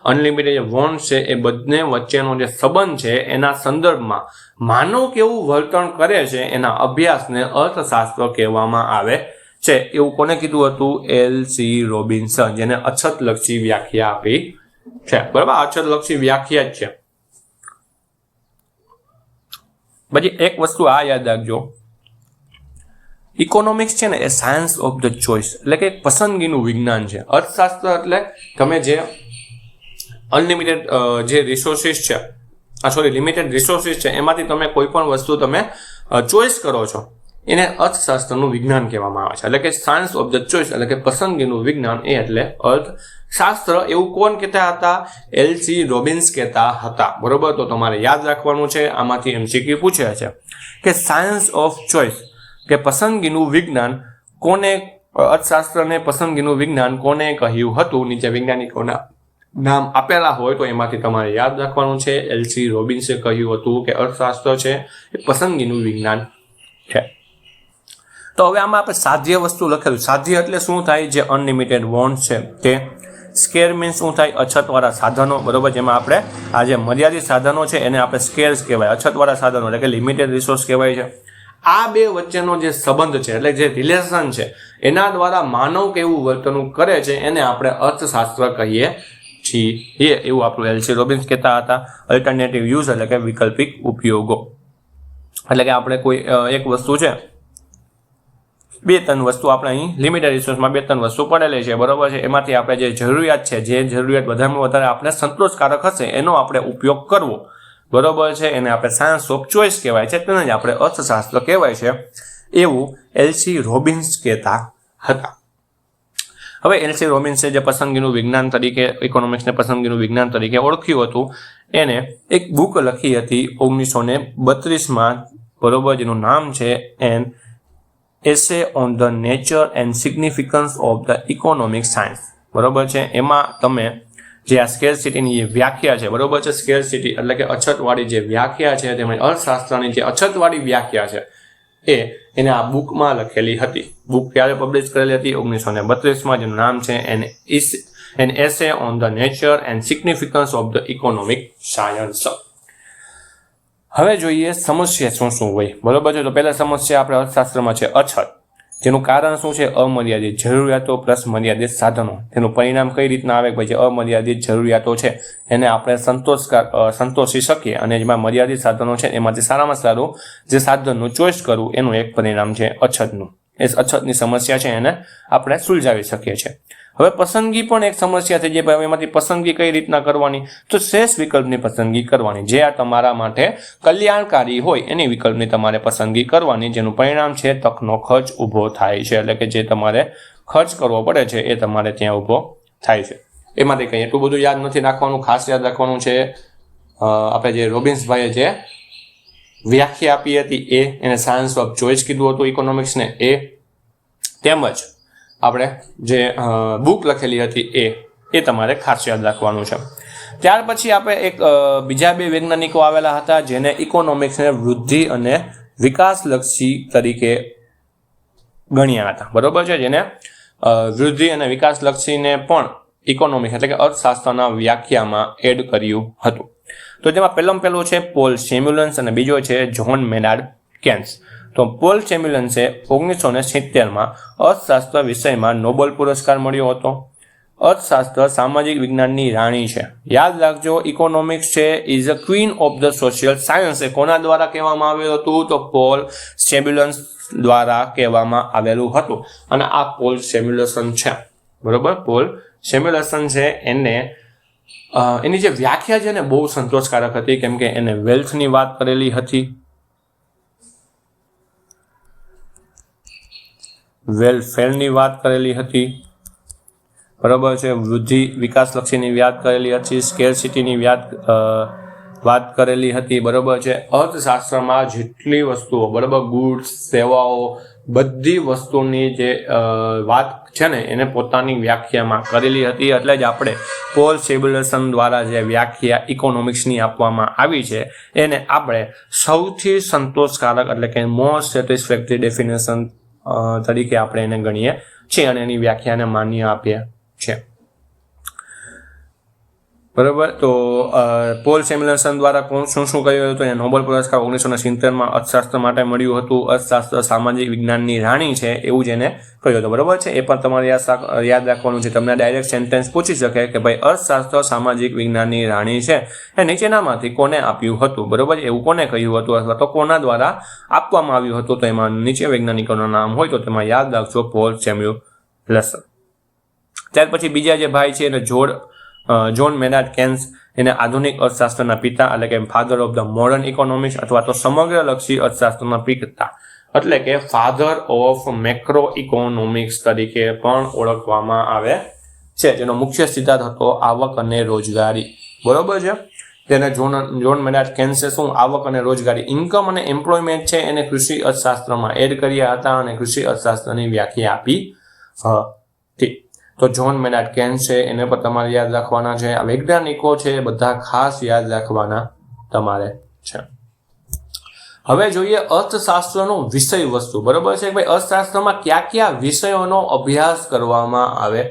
અનલિમિટેડ જે વોન્ટ્સ છે એ બંને વચ્ચેનો જે સંબંધ છે એના સંદર્ભમાં માનવ કેવું વર્તન કરે છે એના અભ્યાસને અર્થશાસ્ત્ર કહેવામાં આવે છે. એવું કોને કીધું હતું? એલ.સી. રોબિન્સન, જેને અછતલક્ષી વ્યાખ્યા આપી છે, બરાબર. અછતલક્ષી વ્યાખ્યા જ છે. પછી એક વસ્તુ આ યાદ રાખજો, ઇકોનોમિક્સ છે ને એ સાયન્સ ઓફ ધ ચોઇસ, એટલે કે પસંદગીનું વિજ્ઞાન છે. અર્થશાસ્ત્ર એટલે તમે જે અનલિમિટેડ જે રિસોર્સિસ છે, લિમિટેડ રિસોર્સિસ છે, એમાંથી તમે કોઈ પણ વસ્તુ તમે ચોઇસ કરો છો, એને અર્થશાસ્ત્રનું વિજ્ઞાન કહેવામાં આવે છે. એટલે કે સાયન્સ ઓફ ધ ચોઇસ, એટલે કે પસંદગીનું વિજ્ઞાન, એ એટલે અર્થશાસ્ત્ર. એવું કોણ કહેતા હતા? એલ.સી. રોબિન્સ કહેતા હતા, બરોબર. તો તમારે યાદ રાખવાનું છે, આમાંથી એમસીક્યુ પૂછે છે કે સાયન્સ ઓફ ચોઇસ કે પસંદગીનું વિજ્ઞાન કોને, અર્થશાસ્ત્રને પસંદગીનું વિજ્ઞાન કોને કહ્યું હતું? નીચે વૈજ્ઞાનિકોના નામ આપેલા હોય તો એમાંથી તમારે યાદ રાખવાનું છે. એલ.સી. રોબિન્સે કહ્યું હતું કે અર્થશાસ્ત્ર છે એ પસંદગીનું વિજ્ઞાન છે. તો હવે આમાં આપણે સાધ્ય વસ્તુ લખેલું. સાધ્ય એટલે શું થાય? જે અનલિમિટેડ વોન્ટ છે તે. સ્કેર મીન્સ શું થાય? અછતવાળા સાધનો, બરોબર. જેમાં આપણે આ જે મર્યાદિત સાધનો છે એને આપણે સ્કેર્સ કહેવાય, અછતવાળા સાધનો એટલે કે લિમિટેડ રિસોર્સ કહેવાય છે. આ બે વચ્ચેનો જે સંબંધ છે એટલે જે રિલેશન છે એના દ્વારા માનવ કેવું વર્તન કરે છે એને આપણે અર્થશાસ્ત્ર કહીએ છીએ એવું આપણું એલસી રોબિન્સ કહેતા હતા. અલ્ટરનેટિવ યુઝ એટલે કે વૈકલ્પિક ઉપયોગો, એટલે કે આપણે કોઈ એક વસ્તુ છે, 2-3 વસ્તુ આપણે અહીં લિમિટેડ રિસોર્સમાં 2-3 વસ્તુ પડેલી છે, બરોબર છે, એમાંથી આપણે જે જરૂરિયાત છે, જે જરૂરિયાત વધારેમાં વધારે આપણે સંતોષકારક હશે એનો આપણે ઉપયોગ કરવો, બરોબર છે, એને આપણે સાયન્સ ઓફ ચોઇસ કહેવાય છે, તેને જ આપણે અર્થશાસ્ત્ર કહેવાય છે, એવું એલસી રોબિન્સ કહેતા હતા. હવે એલસી રોબિન્સે જે પસંદગીનું વિજ્ઞાન તરીકે, ઇકોનોમિક્સને પસંદગીનું વિજ્ઞાન તરીકે ઓળખ્યું હતું, એને એક બુક લખી હતી 1932માં, બરોબર, જેનું નામ છે an essay on the nature and significance of the economic science, બરોબર છે. એમાં તમે જે આ સ્કેરસિટીની જે વ્યાખ્યા છે, બરોબર છે, સ્કેરસિટી એટલે કે અછતવાળી જે વ્યાખ્યા છે, તેમજ અર્થશાસ્ત્રની જે અછતવાળી વ્યાખ્યા છે એને આ બુકમાં લખેલી હતી. બુક ક્યારે પબ્લિશ કરેલી હતી? 1932માં, જેનું નામ છે an essay on the nature and significance of the economic science. હવે જોઈએ સમસ્યા શું હોય, બરોબર છે. તો પહેલા સમસ્યા આપણે અર્થશાસ્ત્રમાં છે અછત, જેનું કારણ શું છે? અમર્યાદિત જરૂરિયાતો પ્લસ મર્યાદિત સાધનો. તેનું પરિણામ કઈ રીતના આવે? ભાઈ, જે અમર્યાદિત જરૂરિયાતો છે એને આપણે સંતોષી શકીએ, અને જેમાં મર્યાદિત સાધનો છે એમાંથી સારામાં સારું જે સાધનનું ચોઈસ કરવું, એનું એક પરિણામ છે અછતનું. એ અછતની સમસ્યા છે એને આપણે સુલઝાવી શકીએ છીએ. હવે પસંદગી પણ એક સમસ્યા છે, જે ભાઈ એમાંથી પસંદગી કઈ રીતના કરવાની? તો શ્રેષ્ઠ વિકલ્પની પસંદગી કરવાની, જે આ તમારા માટે કલ્યાણકારી હોય એની વિકલ્પની તમારે પસંદગી કરવાની, જેનું પરિણામ છે તકનો ખર્ચ ઊભો થાય છે, એટલે કે જે તમારે ખર્ચ કરવો પડે છે એ તમારે ત્યાં ઊભો થાય છે. એમાંથી કંઈ એટલું બધું યાદ નથી રાખવાનું, ખાસ યાદ રાખવાનું છે આપણે જે રોબિન્સભાઈએ જે વ્યાખ્યા આપી હતી એને સાયન્સ ઓફ ચોઇસ કીધું હતું ઇકોનોમિક્સને, તેમજ આપણે જે બુક લખેલી હતી એ તમારે ખાસ યાદ રાખવાનું છે. ત્યાર પછી આપણે એક બીજા 2 વૈજ્ઞાનિકો આવેલા હતા, જેને ઇકોનોમિક્સને વૃદ્ધિ અને વિકાસલક્ષી તરીકે ગણ્યા હતા, બરોબર છે, જેને વૃદ્ધિ અને વિકાસલક્ષીને પણ ઇકોનોમિક્સ એટલે કે અર્થશાસ્ત્રના વ્યાખ્યામાં એડ કર્યું હતું. તો જેમાં પહેલું છે પોલ સેમ્યુલન્સ અને બીજો છે જ્હોન મેનાર્ડ કેન્સ. તો પોલ સેમ્યુલન્સે 1970માં અર્થશાસ્ત્ર વિષયમાં નોબેલ પુરસ્કાર મળ્યો હતો. અર્થશાસ્ત્ર સામાજિક વિજ્ઞાનની રાણી છે. યાદ રાખજો, ઇકોનોમિક્સ છે is a queen of the social science. એ કોના દ્વારા કહેવામાં આવેલું હતું? તો પોલ સેમ્યુલન્સ દ્વારા કહેવામાં આવેલું હતું. અને આ પોલ સેમ્યુલસન છે, બરોબર, પોલ સેમ્યુલસન છે, એની જે વ્યાખ્યા છે ને બહુ સંતોષકારક હતી, કેમ કે એને વેલ્થની વાત કરેલી હતી, વેલફેરની વાત કરેલી હતી, બરાબર છે, વૃદ્ધિ વિકાસલક્ષીની વાત કરેલી હતી, સ્કેરસિટીની વાત કરેલી હતી, બરાબર છે. અર્થશાસ્ત્રમાં જેટલી વસ્તુઓ, બરાબર, ગુડ્સ, સેવાઓ, બધી વસ્તુની જે વાત છે ને એને પોતાની વ્યાખ્યામાં કરેલી હતી. એટલે જ આપણે પોલ સેમ્યુલસન દ્વારા જે વ્યાખ્યા ઇકોનોમિક્સની આપવામાં આવી છે એને આપણે સૌથી સંતોષકારક એટલે કે મોસ્ટ સેટિસ્ફેક્ટરી ડેફિનેશન તરીકે આપણે એને ગણીએ છીએ અને એની વ્યાખ્યાને માન્ય આપીએ છીએ, બરાબર. તો પોલ સેમ્યુલસન દ્વારા શું કહ્યું હતું? નોબેલ પુરસ્કાર 1970માં અર્થશાસ્ત્ર માટે મળ્યું હતું. અર્થશાસ્ત્ર સામાજિક વિજ્ઞાનની રાણી છે એવું જ એને કહ્યું હતું, બરાબર છે. એ પણ તમારે યાદ રાખવાનું છે. તમને ડાયરેક્ટ સેન્ટેન્સ પૂછી શકે કે ભાઈ અર્થશાસ્ત્ર સામાજિક વિજ્ઞાનની રાણી છે એ નીચેનામાંથી કોને આપ્યું હતું, બરાબર, એવું કોને કહ્યું હતું અથવા તો કોના દ્વારા આપવામાં આવ્યું હતું? તો એમાં નીચે વૈજ્ઞાનિકોનું નામ હોય તો તેમાં યાદ રાખજો પોલ સેમ્યુલસન. ત્યાર પછી બીજા જે ભાઈ છે એને જ્હોન મેનાર્ડ કેન્સ, એને આધુનિક અર્થશાસ્ત્રના પિતા એટલે કે father of the modern economics અથવા તો સમગ્રલક્ષી અર્થશાસ્ત્રના પિતા એટલે કે ફાધર ઓફ મેક્રો ઇકોનોમિક્સ તરીકે પણ ઓળખવામાં આવે છે, જેનો મુખ્ય સિદ્ધાંત હતો આવક અને રોજગારી, બરોબર છે. તેને જ્હોન મેનાર્ડ કેન્સે શું આવક અને રોજગારી, ઇન્કમ અને એમ્પ્લોયમેન્ટ છે એને કૃષિ અર્થશાસ્ત્રમાં એડ કર્યા હતા અને કૃષિ અર્થશાસ્ત્રની વ્યાખ્યા આપી હતી. તો જ્હોન મેનાર્ડ કેન્સ છે એને પણ તમારે યાદ રાખવાના છે. આ વૈજ્ઞાનિકો છે બધા ખાસ યાદ રાખવાના તમારે છે. હવે જોઈએ અર્થશાસ્ત્રનો વિષય વસ્તુ, બરોબર છે. ભાઈ અર્થશાસ્ત્રમાં કયા વિષયોનો અભ્યાસ કરવામાં આવે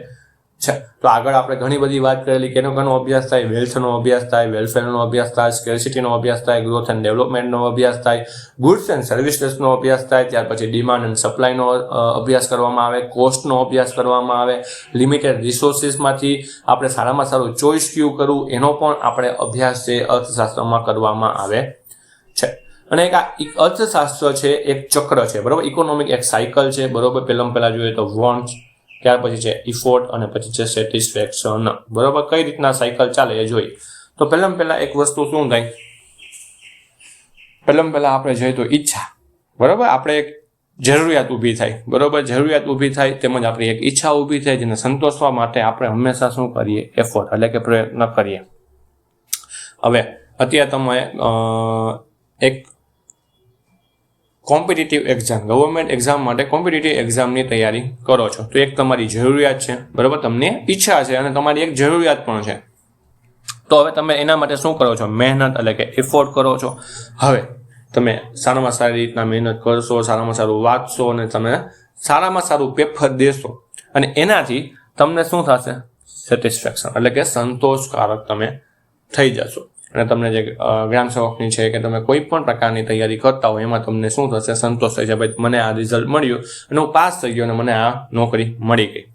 છે. તો આગળ આપણે ઘણી બધી વાત કરેલી કે એનો અભ્યાસ થાય, વેલ્થનો અભ્યાસ થાય, વેલફેરનો અભ્યાસ થાય, સ્કેર્સિટીનો અભ્યાસ થાય, ગ્રોથ એન્ડ ડેવલપમેન્ટનો અભ્યાસ થાય, ગુડ્સ એન્ડ સર્વિસીસનો અભ્યાસ થાય, ત્યાર પછી ડિમાન્ડ એન્ડ સપ્લાયનો અભ્યાસ કરવામાં આવે, કોસ્ટનો અભ્યાસ કરવામાં આવે, લિમિટેડ રિસોર્સિસમાંથી આપણે સારામાં સારું ચોઇસ કયું કરવું એનો પણ આપણે અભ્યાસ છે અર્થશાસ્ત્રમાં કરવામાં આવે છે. અને એક આ અર્થશાસ્ત્ર છે એક ચક્ર છે, બરોબર. ઇકોનોમિક એક સાયકલ છે, બરોબર. પહેલા જોઈએ તો વોન્ટ્સ, ત્યાર પછી છે ઇફોર્ટ અને પછી છે સેટિસ્ફેક્શન, બરોબર. કઈ રીતના સાયકલ ચાલે એ જોઈએ. તો પહેલા એક વસ્તુ શું થાય, પહેલા આપણે જોઈએ તો ઈચ્છા, બરોબર. આપણે એક જરૂરિયાત ઊભી થાય, બરોબર. જરૂરિયાત ઊભી થાય તેમજ આપણી એક ઈચ્છા ઊભી થાય જેને સંતોષવા માટે આપણે હંમેશા શું કરીએ, એફોર્ટ એટલે કે પ્રયત્ન કરીએ. હવે અત્યારે તમે એક કોમ્પિટિટિવ એક્ઝામ, ગવર્મેન્ટ એક્ઝામ માટે કોમ્પિટિટિવ એક્ઝામની તૈયારી કરો છો, તો એક તમારી જરૂરિયાત છે, બરાબર. તમને ઈચ્છા છે અને તમારી એક જરૂરિયાત પણ છે. તો હવે તમે એના માટે શું કરો છો, મહેનત એટલે કે એફોર્ટ કરો છો. હવે તમે સારામાં સારી રીતના મહેનત કરશો, સારામાં સારું વાંચશો અને તમે સારામાં સારું પેપર દેશો અને એનાથી તમને શું થશે, સેટિસ્ફેક્શન એટલે કે સંતોષકારક તમે થઈ જશો. અને તમને જે ગ્રામ સેવકની છે કે તમે કોઈ પણ પ્રકારની તૈયારી કરતા હોય એમાં તમને શું થશે, સંતોષ થઈ જાય, ભાઈ મને આ રિઝલ્ટ મળ્યું અને હું પાસ થઈ ગયો અને મને આ નોકરી મળી ગઈ.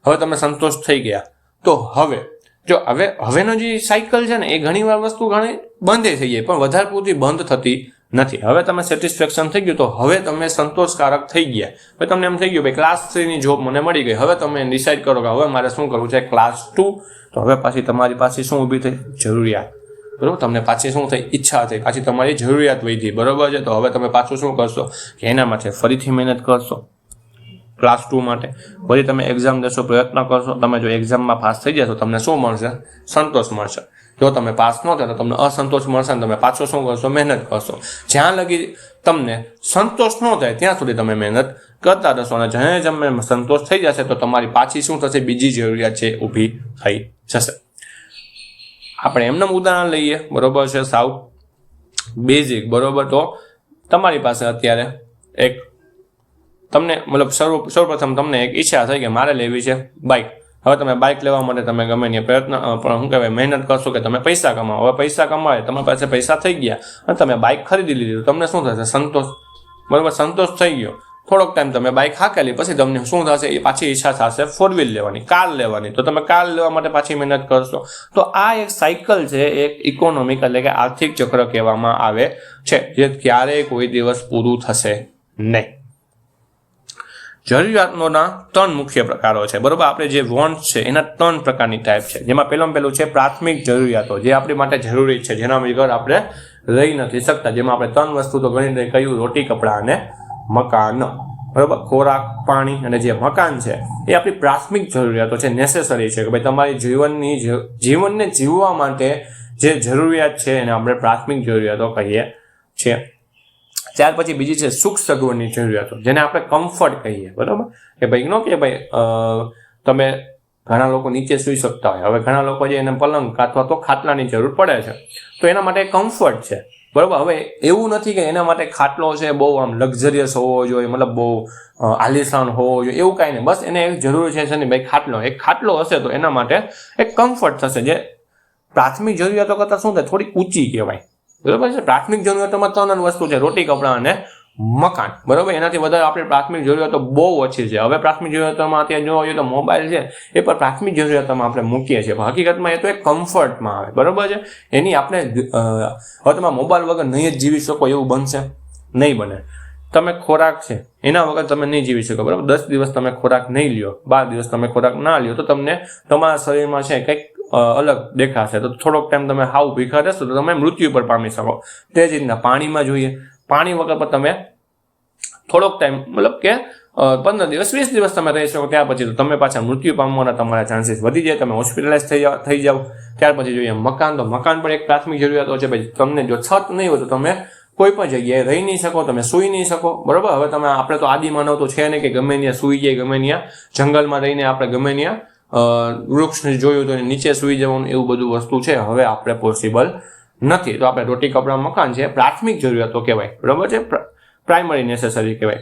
હવે તમે સંતોષ થઈ ગયા. તો હવેનો જે સાયકલ છે ને એ ઘણી વાર વસ્તુ ઘણી બંધ થઈ જાય પણ વધારે પૂરતી બંધ થતી નથી. હવે તમે સેટિસ્ફેક્શન થઈ ગયું તો હવે તમે સંતોષકારક થઈ ગયા. હવે તમને એમ થઈ ગયું ભાઈ ક્લાસ 3 ની જોબ મને મળી ગઈ. હવે તમે ડિસાઈડ કરો કે હવે મારે શું કરવું છે, ક્લાસ 2. તો હવે પાછી તમારી પાસે શું ઊભી થઈ, જરૂરિયાત, બરોબર. તમને પાછી શું થઈ, ઈચ્છા થઈ, પાછી તમારી જરૂરિયાત વધી, બરોબર છે. તો હવે તમે પાછું શું કરશો કે એના માટે ફરીથી મહેનત કરશો ક્લાસ 2 માટે. ફરી તમે એક્ઝામ દેશો, પ્રયત્ન કરશો. તમે જો એક્ઝામમાં પાસ થઈ જશો તમને શું મળશે, સંતોષ મળશે. જો તમે પાસ ન થાય તો તમને અસંતોષ મળશે અને તમે પાછો શું કરશો, મહેનત કરશો. જ્યાં લગી તમને સંતોષ ન થાય ત્યાં સુધી તમે મહેનત કરતા રહેશો અને જ્યાં તમે સંતોષ થઈ જશે તો તમારી પાછી શું થશે, બીજી જરૂરિયાત છે ઊભી થઈ જશે. આપણે એમનું ઉદાહરણ લઈએ, બરોબર છે, સાવ બેઝિક, બરોબર. તો તમારી પાસે અત્યારે એક તમને મતલબ સૌપ્રથમ તમને એક ઈચ્છા થઈ કે મારે લેવી છે બાઇક. હવે તમે બાઇક લેવા માટે તમે ગમે તે પ્રયત્ન પણ શું કહેવાય મહેનત કરશો કે તમે પૈસા કમાવો. હવે પૈસા કમાવે, તમારી પાસે પૈસા થઈ ગયા અને તમે બાઇક ખરીદી લીધી, તમને શું થશે, સંતોષ, બરોબર. સંતોષ થઈ ગયો. થોડોક ટાઈમ તમે બાઇક હાકેલી પછી તમને શું થશે, એ પાછી ઈચ્છા થશે 4 વ્હીલ લેવાની, કાર લેવાની. તો તમે કાર લેવા માટે પાછી મહેનત કરશો. તો આ એક સાયકલ છે, એક ઇકોનોમિક એટલે કે આર્થિક ચક્ર કહેવામાં આવે છે, જે ક્યારેય કોઈ દિવસ પૂરું થશે નહીં. જરૂરિયાતોના 3 મુખ્ય પ્રકારો છે, બરોબર. આપણે જે વોન્ટ્સ છે એના 3 પ્રકારની ટાઈપ છે, જેમાં પહેલું છે પ્રાથમિક જરૂરિયાતો, જે આપણી માટે જરૂરી છે, જેના વગર આપણે રહી નથી શકતા. જેમાં આપણે 3 વસ્તુ તો ઘણી કહ્યું, રોટી, કપડાં અને મકાન, બરોબર. ખોરાક, પાણી અને જે મકાન છે એ આપણી પ્રાથમિક જરૂરિયાતો છે, નેસેસરી છે કે ભાઈ તમારી જીવનને જીવવા માટે જે જરૂરિયાત છે એને આપણે પ્રાથમિક જરૂરિયાતો કહીએ છીએ. ત્યાર પછી બીજી છે સુખ સગવડની જરૂરિયાતો, જેને આપણે કમ્ફર્ટ કહીએ, બરોબર. કે ભાઈ નો કે ભાઈ તમે ઘણા લોકો નીચે સૂઈ શકતા હોય, હવે ઘણા લોકો જે એને પલંગ અથવા તો ખાટલાની જરૂર પડે છે, તો એના માટે કમ્ફર્ટ છે, બરોબર. હવે એવું નથી કે એના માટે ખાટલો છે બહુ આમ લક્ઝરિયસ હોવો જોઈએ, મતલબ બહુ આલિશાન હોવો જોઈએ, એવું કાંઈ નહીં. બસ એને એક જરૂર છે ને ભાઈ એક ખાટલો હશે તો એના માટે એક કમ્ફર્ટ થશે, જે પ્રાથમિક જરૂરિયાતો કરતાં શું થાય, થોડી ઊંચી કહેવાય, બરોબર છે. પ્રાથમિક જરૂરિયાતોમાં 3 વસ્તુ છે, રોટી, કપડાં અને મકાન, બરોબર. એનાથી વધારે આપણી પ્રાથમિક જરૂરિયાતો બહુ ઓછી છે. હવે પ્રાથમિક જરૂરિયાતોમાં અત્યારે જોવા જોઈએ તો મોબાઈલ છે એ પણ પ્રાથમિક જરૂરિયાતોમાં આપણે મૂકીએ છીએ, પણ હકીકતમાં એ તો એક કમ્ફર્ટમાં આવે, બરોબર છે. એની આપણે હવે તમે મોબાઈલ વગર નહીં જ જીવી શકો એવું બનશે, નહીં બને. તમે ખોરાક છે એના વગર તમે નહીં જીવી શકો, બરોબર. 10 દિવસ તમે ખોરાક નહીં લ્યો, 12 દિવસ તમે ખોરાક ના લ્યો તો તમને તમારા શરીરમાં છે કંઈક અલગ દેખાશે. તો થોડોક ટાઈમ તમે હાવ ભીખા રહેશો તો તમે મૃત્યુ પર પામી શકો. તે જ રીતના પાણીમાં જોઈએ, પાણી વગર પણ તમે થોડોક ટાઈમ મતલબ કે 15 દિવસ 20 દિવસ તમે રહી શકો, ત્યાર પછી તો તમે પાછા મૃત્યુ પામવાના તમારા ચાન્સીસ વધી જાય, તમે હોસ્પિટલાઇઝ થઈ જાવ. ત્યાર પછી જોઈએ મકાન, તો મકાન પણ એક પ્રાથમિક જરૂરિયાતો છે. ભાઈ તમને જો છત નહીં હોય તો તમે કોઈ પણ જગ્યાએ રહી નહીં શકો, તમે સૂઈ નહીં શકો, બરોબર. હવે તમે આપણે તો આદિમાનવ તો છે ને કે ગમે ત્યાં સૂઈ જાય, ગમે ત્યાં જંગલમાં રહીને આપણે ગમે ત્યાં વૃક્ષ જોયું તો નીચે સૂઈ જવાનું, એવું બધું વસ્તુ છે હવે આપણે પોસિબલ નથી. તો આપણે રોટી, કપડાં, મકાન છે પ્રાથમિક જરૂરિયાતો કહેવાય, બરોબર છે, પ્રાઇમરી નેસેસરી કહેવાય.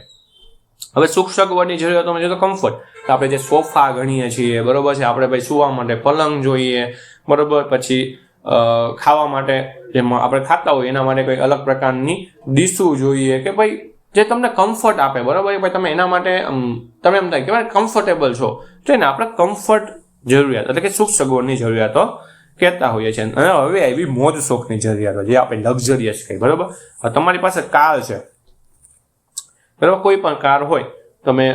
હવે સુખ સગવડની જરૂરિયાતોમાં જો તો કમ્ફર્ટ, આપણે જે સોફા ગણીએ છીએ, બરોબર છે, આપણે ભાઈ સુવા માટે પલંગ જોઈએ, બરોબર, પછી ખાવા માટે જેમાં આપણે ખાતા હોય એના માટે કોઈ અલગ પ્રકારની ડીશું જોઈએ કે ભાઈ જે તમને કમ્ફર્ટ આપે, બરોબર, ભાઈ તમે એના માટે તમે એમ થાય કે ભાઈ કમ્ફર્ટેબલ છો, તો એને આપણે કમ્ફર્ટ જરૂરિયાત એટલે કે સુખ સગવડની જરૂરિયાતો કહેતા હોઈએ છીએ. અને હવે આવી મોજ શોખની જરૂરિયાતો જે આપણે લક્ઝરિયસ કહીએ, બરોબર. તમારી પાસે કાર છે, બરોબર, કોઈ પણ કાર હોય, તમે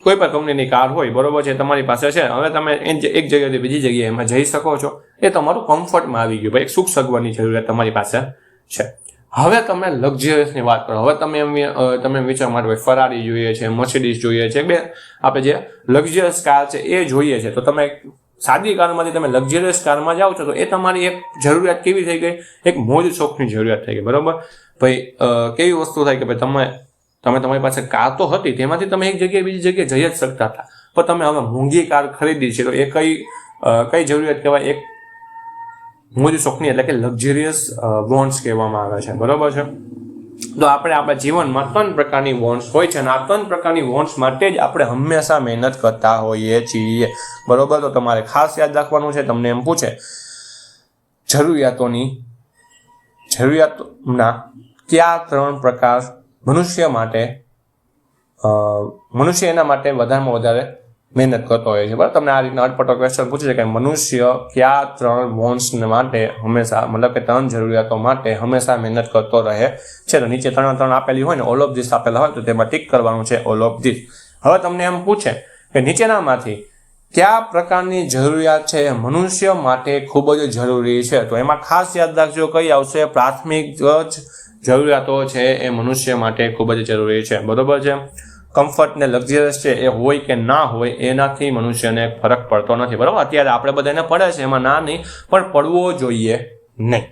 કોઈ પણ કંપનીની કાર હોય, બરોબર છે, તમારી પાસે છે, હવે તમે એક જગ્યાએથી બીજી જગ્યાએ એમાં જઈ શકો છો, એ તમારું કમ્ફર્ટમાં આવી ગયું, ભાઈ એક સુખ સગવડની જરૂરિયાત તમારી પાસે છે. હવે તમે લક્ઝરિયસની વાત કરો, હવે તમે વિચાર માટે ફરારી જોઈએ છે, મર્સિડીઝ જોઈએ છે, આપણે જે લક્ઝરિયસ કાર છે એ જોઈએ છે, તો તમે સાદી કારમાંથી તમે લક્ઝરિયસ કારમાં જાઓ છો, તો એ તમારી એક જરૂરિયાત કેવી થઈ ગઈ, એક મોજ શોખની જરૂરિયાત થઈ ગઈ, બરોબર. ભાઈ કેવી વસ્તુ થાય કે ભાઈ તમે તમારી પાસે કાર તો હતી, તેમાંથી તમે એક જગ્યાએ બીજી જગ્યાએ જઈ જ શકતા હતા, પણ તમે હવે મોંઘી કાર ખરીદી છે, તો એ કઈ જરૂરિયાત કહેવાય, એક મોજ શોખની એટલે કે લક્ઝરિયસ વોન્ટ્સ કહેવામાં આવે છે, બરોબર છે. તો આપણે આપણા જીવનમાં 3 પ્રકારની વોન્ટ્સ હોય છે, અને આ 3 પ્રકારની વોન્ટ્સ માટે જ આપણે હંમેશા મહેનત કરતા હોઈએ છીએ, બરોબર. તો તમારે ખાસ યાદ રાખવાનું છે, તમને એમ પૂછે જરૂરિયાતોના કયા 3 પ્રકાર મનુષ્ય એના માટે વધારેમાં વધારે મહેનત કરતો હોય છે, બરાબર. તમને આ રીતના અટપટો ક્વેશ્ચન પૂછે છે કે મનુષ્ય કયા 3 વોન્ટ્સ માટે હંમેશા, મતલબ કે 3 જરૂરિયાતો માટે હંમેશા મહેનત કરતો રહે છે, તો નીચે 3 આપેલી હોય ને, ઓલ ઓફ ધીસ આપેલા હોય, તો તેમાં ટીક કરવાનું છે, ઓલ ઓફ ધીસ. હવે તમને એમ પૂછે કે નીચેનામાંથી કયા પ્રકારની જરૂરિયાત છે એ મનુષ્ય માટે ખૂબ જ જરૂરી છે, તો એમાં ખાસ યાદ રાખજો કઈ આવશે, પ્રાથમિક જરૂરિયાતો છે એ મનુષ્ય માટે ખૂબ જ જરૂરી છે, બરોબર છે. કમ્ફર્ટ ને લક્ઝરિયસ છે એ હોય કે ના હોય એનાથી મનુષ્યને ફરક પડતો નથી, બરોબર. અત્યારે આપણે બધાને પડે છે, એમાં ના નહીં, પણ પડવો જોઈએ નહીં.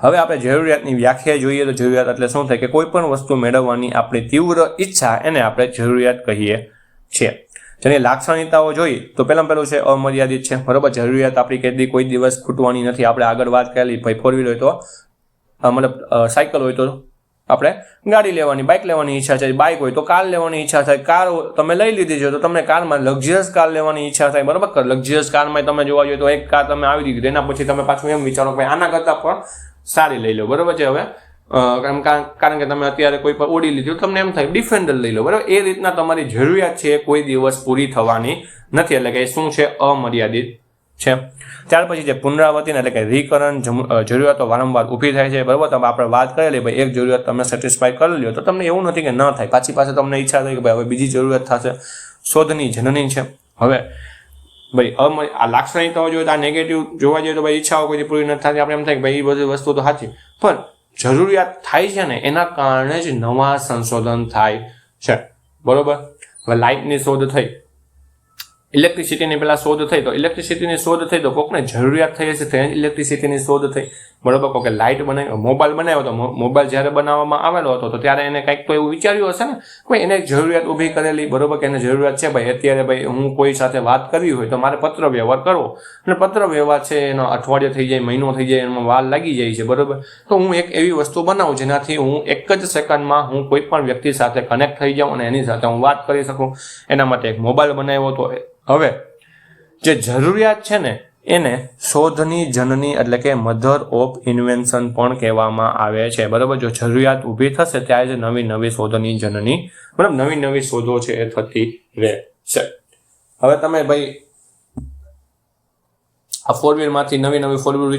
હવે આપણે જરૂરિયાતની વ્યાખ્યા જોઈએ, તો જરૂરિયાત એટલે શું થાય કે કોઈ પણ વસ્તુ મેળવવાની આપણી તીવ્ર ઈચ્છા, એને આપણે જરૂરિયાત કહીએ છીએ. જેની લાક્ષણિકતાઓ જોઈએ તો પહેલું છે અમર્યાદિત છે, બરોબર. જરૂરિયાત આપણી કેટલી કોઈ દિવસ ખૂટવાની નથી. આપણે આગળ વાત કરેલી, ભાઈ 4 વ્હીલ હોય તો મતલબ સાયકલ હોય તો આપણે ગાડી લેવાની, બાઇક લેવાની ઈચ્છા છે, બાઇક હોય તો કાર લેવાની ઈચ્છા થાય, કાર તમે લઈ લીધી છે તો તમને કારમાં લક્ઝરિયસ કાર લેવાની ઈચ્છા થાય, બરોબર. લક્ઝરિયસ કારમાં તમે જોવા જોઈએ તો એક કાર તમે આવી દીધી, એના પછી તમે પાછું એમ વિચારો કે આના કરતાં પણ સારી લઈ લો, બરોબર છે. હવે કારણ કે તમે અત્યારે કોઈ પર ઓડી લીધું, તમને એમ થાય ડિફેન્ડર લઈ લો, બરોબર. એ રીતના તમારી જરૂરિયાત છે કોઈ દિવસ પૂરી થવાની નથી, એટલે કે શું છે, અમર્યાદિત છે. ત્યાર પછી જે પુનરાવર્તન એટલે કે રિકરન જરૂરિયાતો વારંવાર ઊભી થાય છે, બરોબર. તમે આપણે વાત કરેલી, ભાઈ એક જરૂરિયાત તમે સેટિસ્ફાય કરી લ્યો તો તમને એવું નથી કે ન થાય, પાછી તમને ઈચ્છા થઈ કે ભાઈ હવે બીજી જરૂરિયાત થશે. શોધની જનની છે. હવે ભાઈ આ લાક્ષણિકતાઓ જોઈએ તો આ નેગેટિવ જોવા જઈએ તો ભાઈ ઈચ્છાઓ કોઈ પૂરી નથી થતી, આપણે એમ થાય કે ભાઈ એ બધી વસ્તુ તો સાચી, પણ જરૂરિયાત થાય છે ને એના કારણે જ નવા સંશોધન થાય છે, બરોબર. હવે લાઇટની શોધ થઈ, ઇલેક્ટ્રિસિટીની પહેલા શોધ થઈ, તો ઇલેક્ટ્રિસિટીની શોધ થઈ તો કોકને જરૂરિયાત થઈ હશે, ત્યાં ઇલેક્ટ્રિસિટીની શોધ થઈ, બરોબર. કોકે લાઇટ બનાવી, મોબાઈલ બનાવ્યો તો મોબાઈલ જ્યારે બનાવવામાં આવેલો હતો તો ત્યારે એને કંઈક તો એવું વિચાર્યું હશે ને, ભાઈ એને જરૂરિયાત ઊભી કરેલી, બરોબર, કે એને જરૂરિયાત છે ભાઈ અત્યારે ભાઈ હું કોઈ સાથે વાત કરવી હોય તો મારે પત્ર વ્યવહાર કરવો, અને પત્ર વ્યવહાર છે એનો અઠવાડિયે થઈ જાય, મહિનો થઈ જાય, એમાં વાર લાગી જાય છે, બરોબર. તો હું એક એવી વસ્તુ બનાવું જેનાથી હું એક જ સેકન્ડમાં હું કોઈ પણ વ્યક્તિ સાથે કનેક્ટ થઈ જાઉં અને એની સાથે હું વાત કરી શકું, એના માટે એક મોબાઈલ બનાવ્યો. તો હવે જે જરૂરિયાત છે ને એને શોધની જનની એટલે કે મધર ઓફ ઇન્વેન્શન પણ કહેવામાં આવે છે, બરોબર. જો જરૂરિયાત ઊભી થશે ત્યારે જ નવી શોધની જનની, બરાબર, નવી શોધો છે એ થતી રહેશે. હવે તમે ભાઈ આ 4 વ્હીલમાંથી નવી 4 વ્હીલ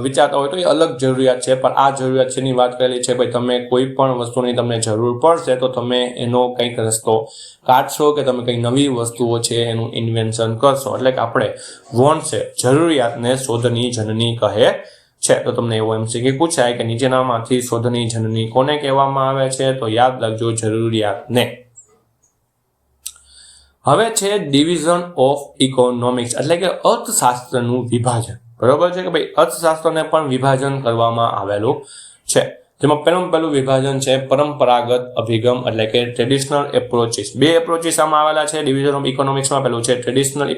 વિચારતા હોય તો એ અલગ જરૂરિયાત છે, પણ આ જરૂરિયાત છે એની વાત કરેલી છે ભાઈ તમે કોઈ પણ વસ્તુની તમને જરૂર પડશે તો તમે એનો કંઈક રસ્તો કાઢશો કે તમે કંઈક નવી વસ્તુઓ છે એનું ઇન્વેન્શન કરશો, એટલે કે આપણે વોન્ટ છે જરૂરિયાતને શોધની જનની કહે છે. તો તમને એવો MCQ પૂછાય કે નીચેનામાંથી શોધની જનની કોને કહેવામાં આવે છે, તો યાદ રાખજો જરૂરિયાતને. હવે છે ડિવિઝન ઓફ ઇકોનોમિક્સ એટલે કે અર્થશાસ્ત્રનું વિભાજન, બરોબર છે કે ભાઈ અર્થશાસ્ત્રને પણ વિભાજન કરવામાં આવેલું છે, જેમાં પહેલું વિભાજન છે પરંપરાગત અભિગમ એટલે કે ટ્રેડિશનલ એપ્રોચીસ. 2 એપ્રોચીસ આમાં આવેલા છે ડિવિઝન ઓફ ઇકોનોમિક્સમાં. પહેલું છે ટ્રેડિશનલ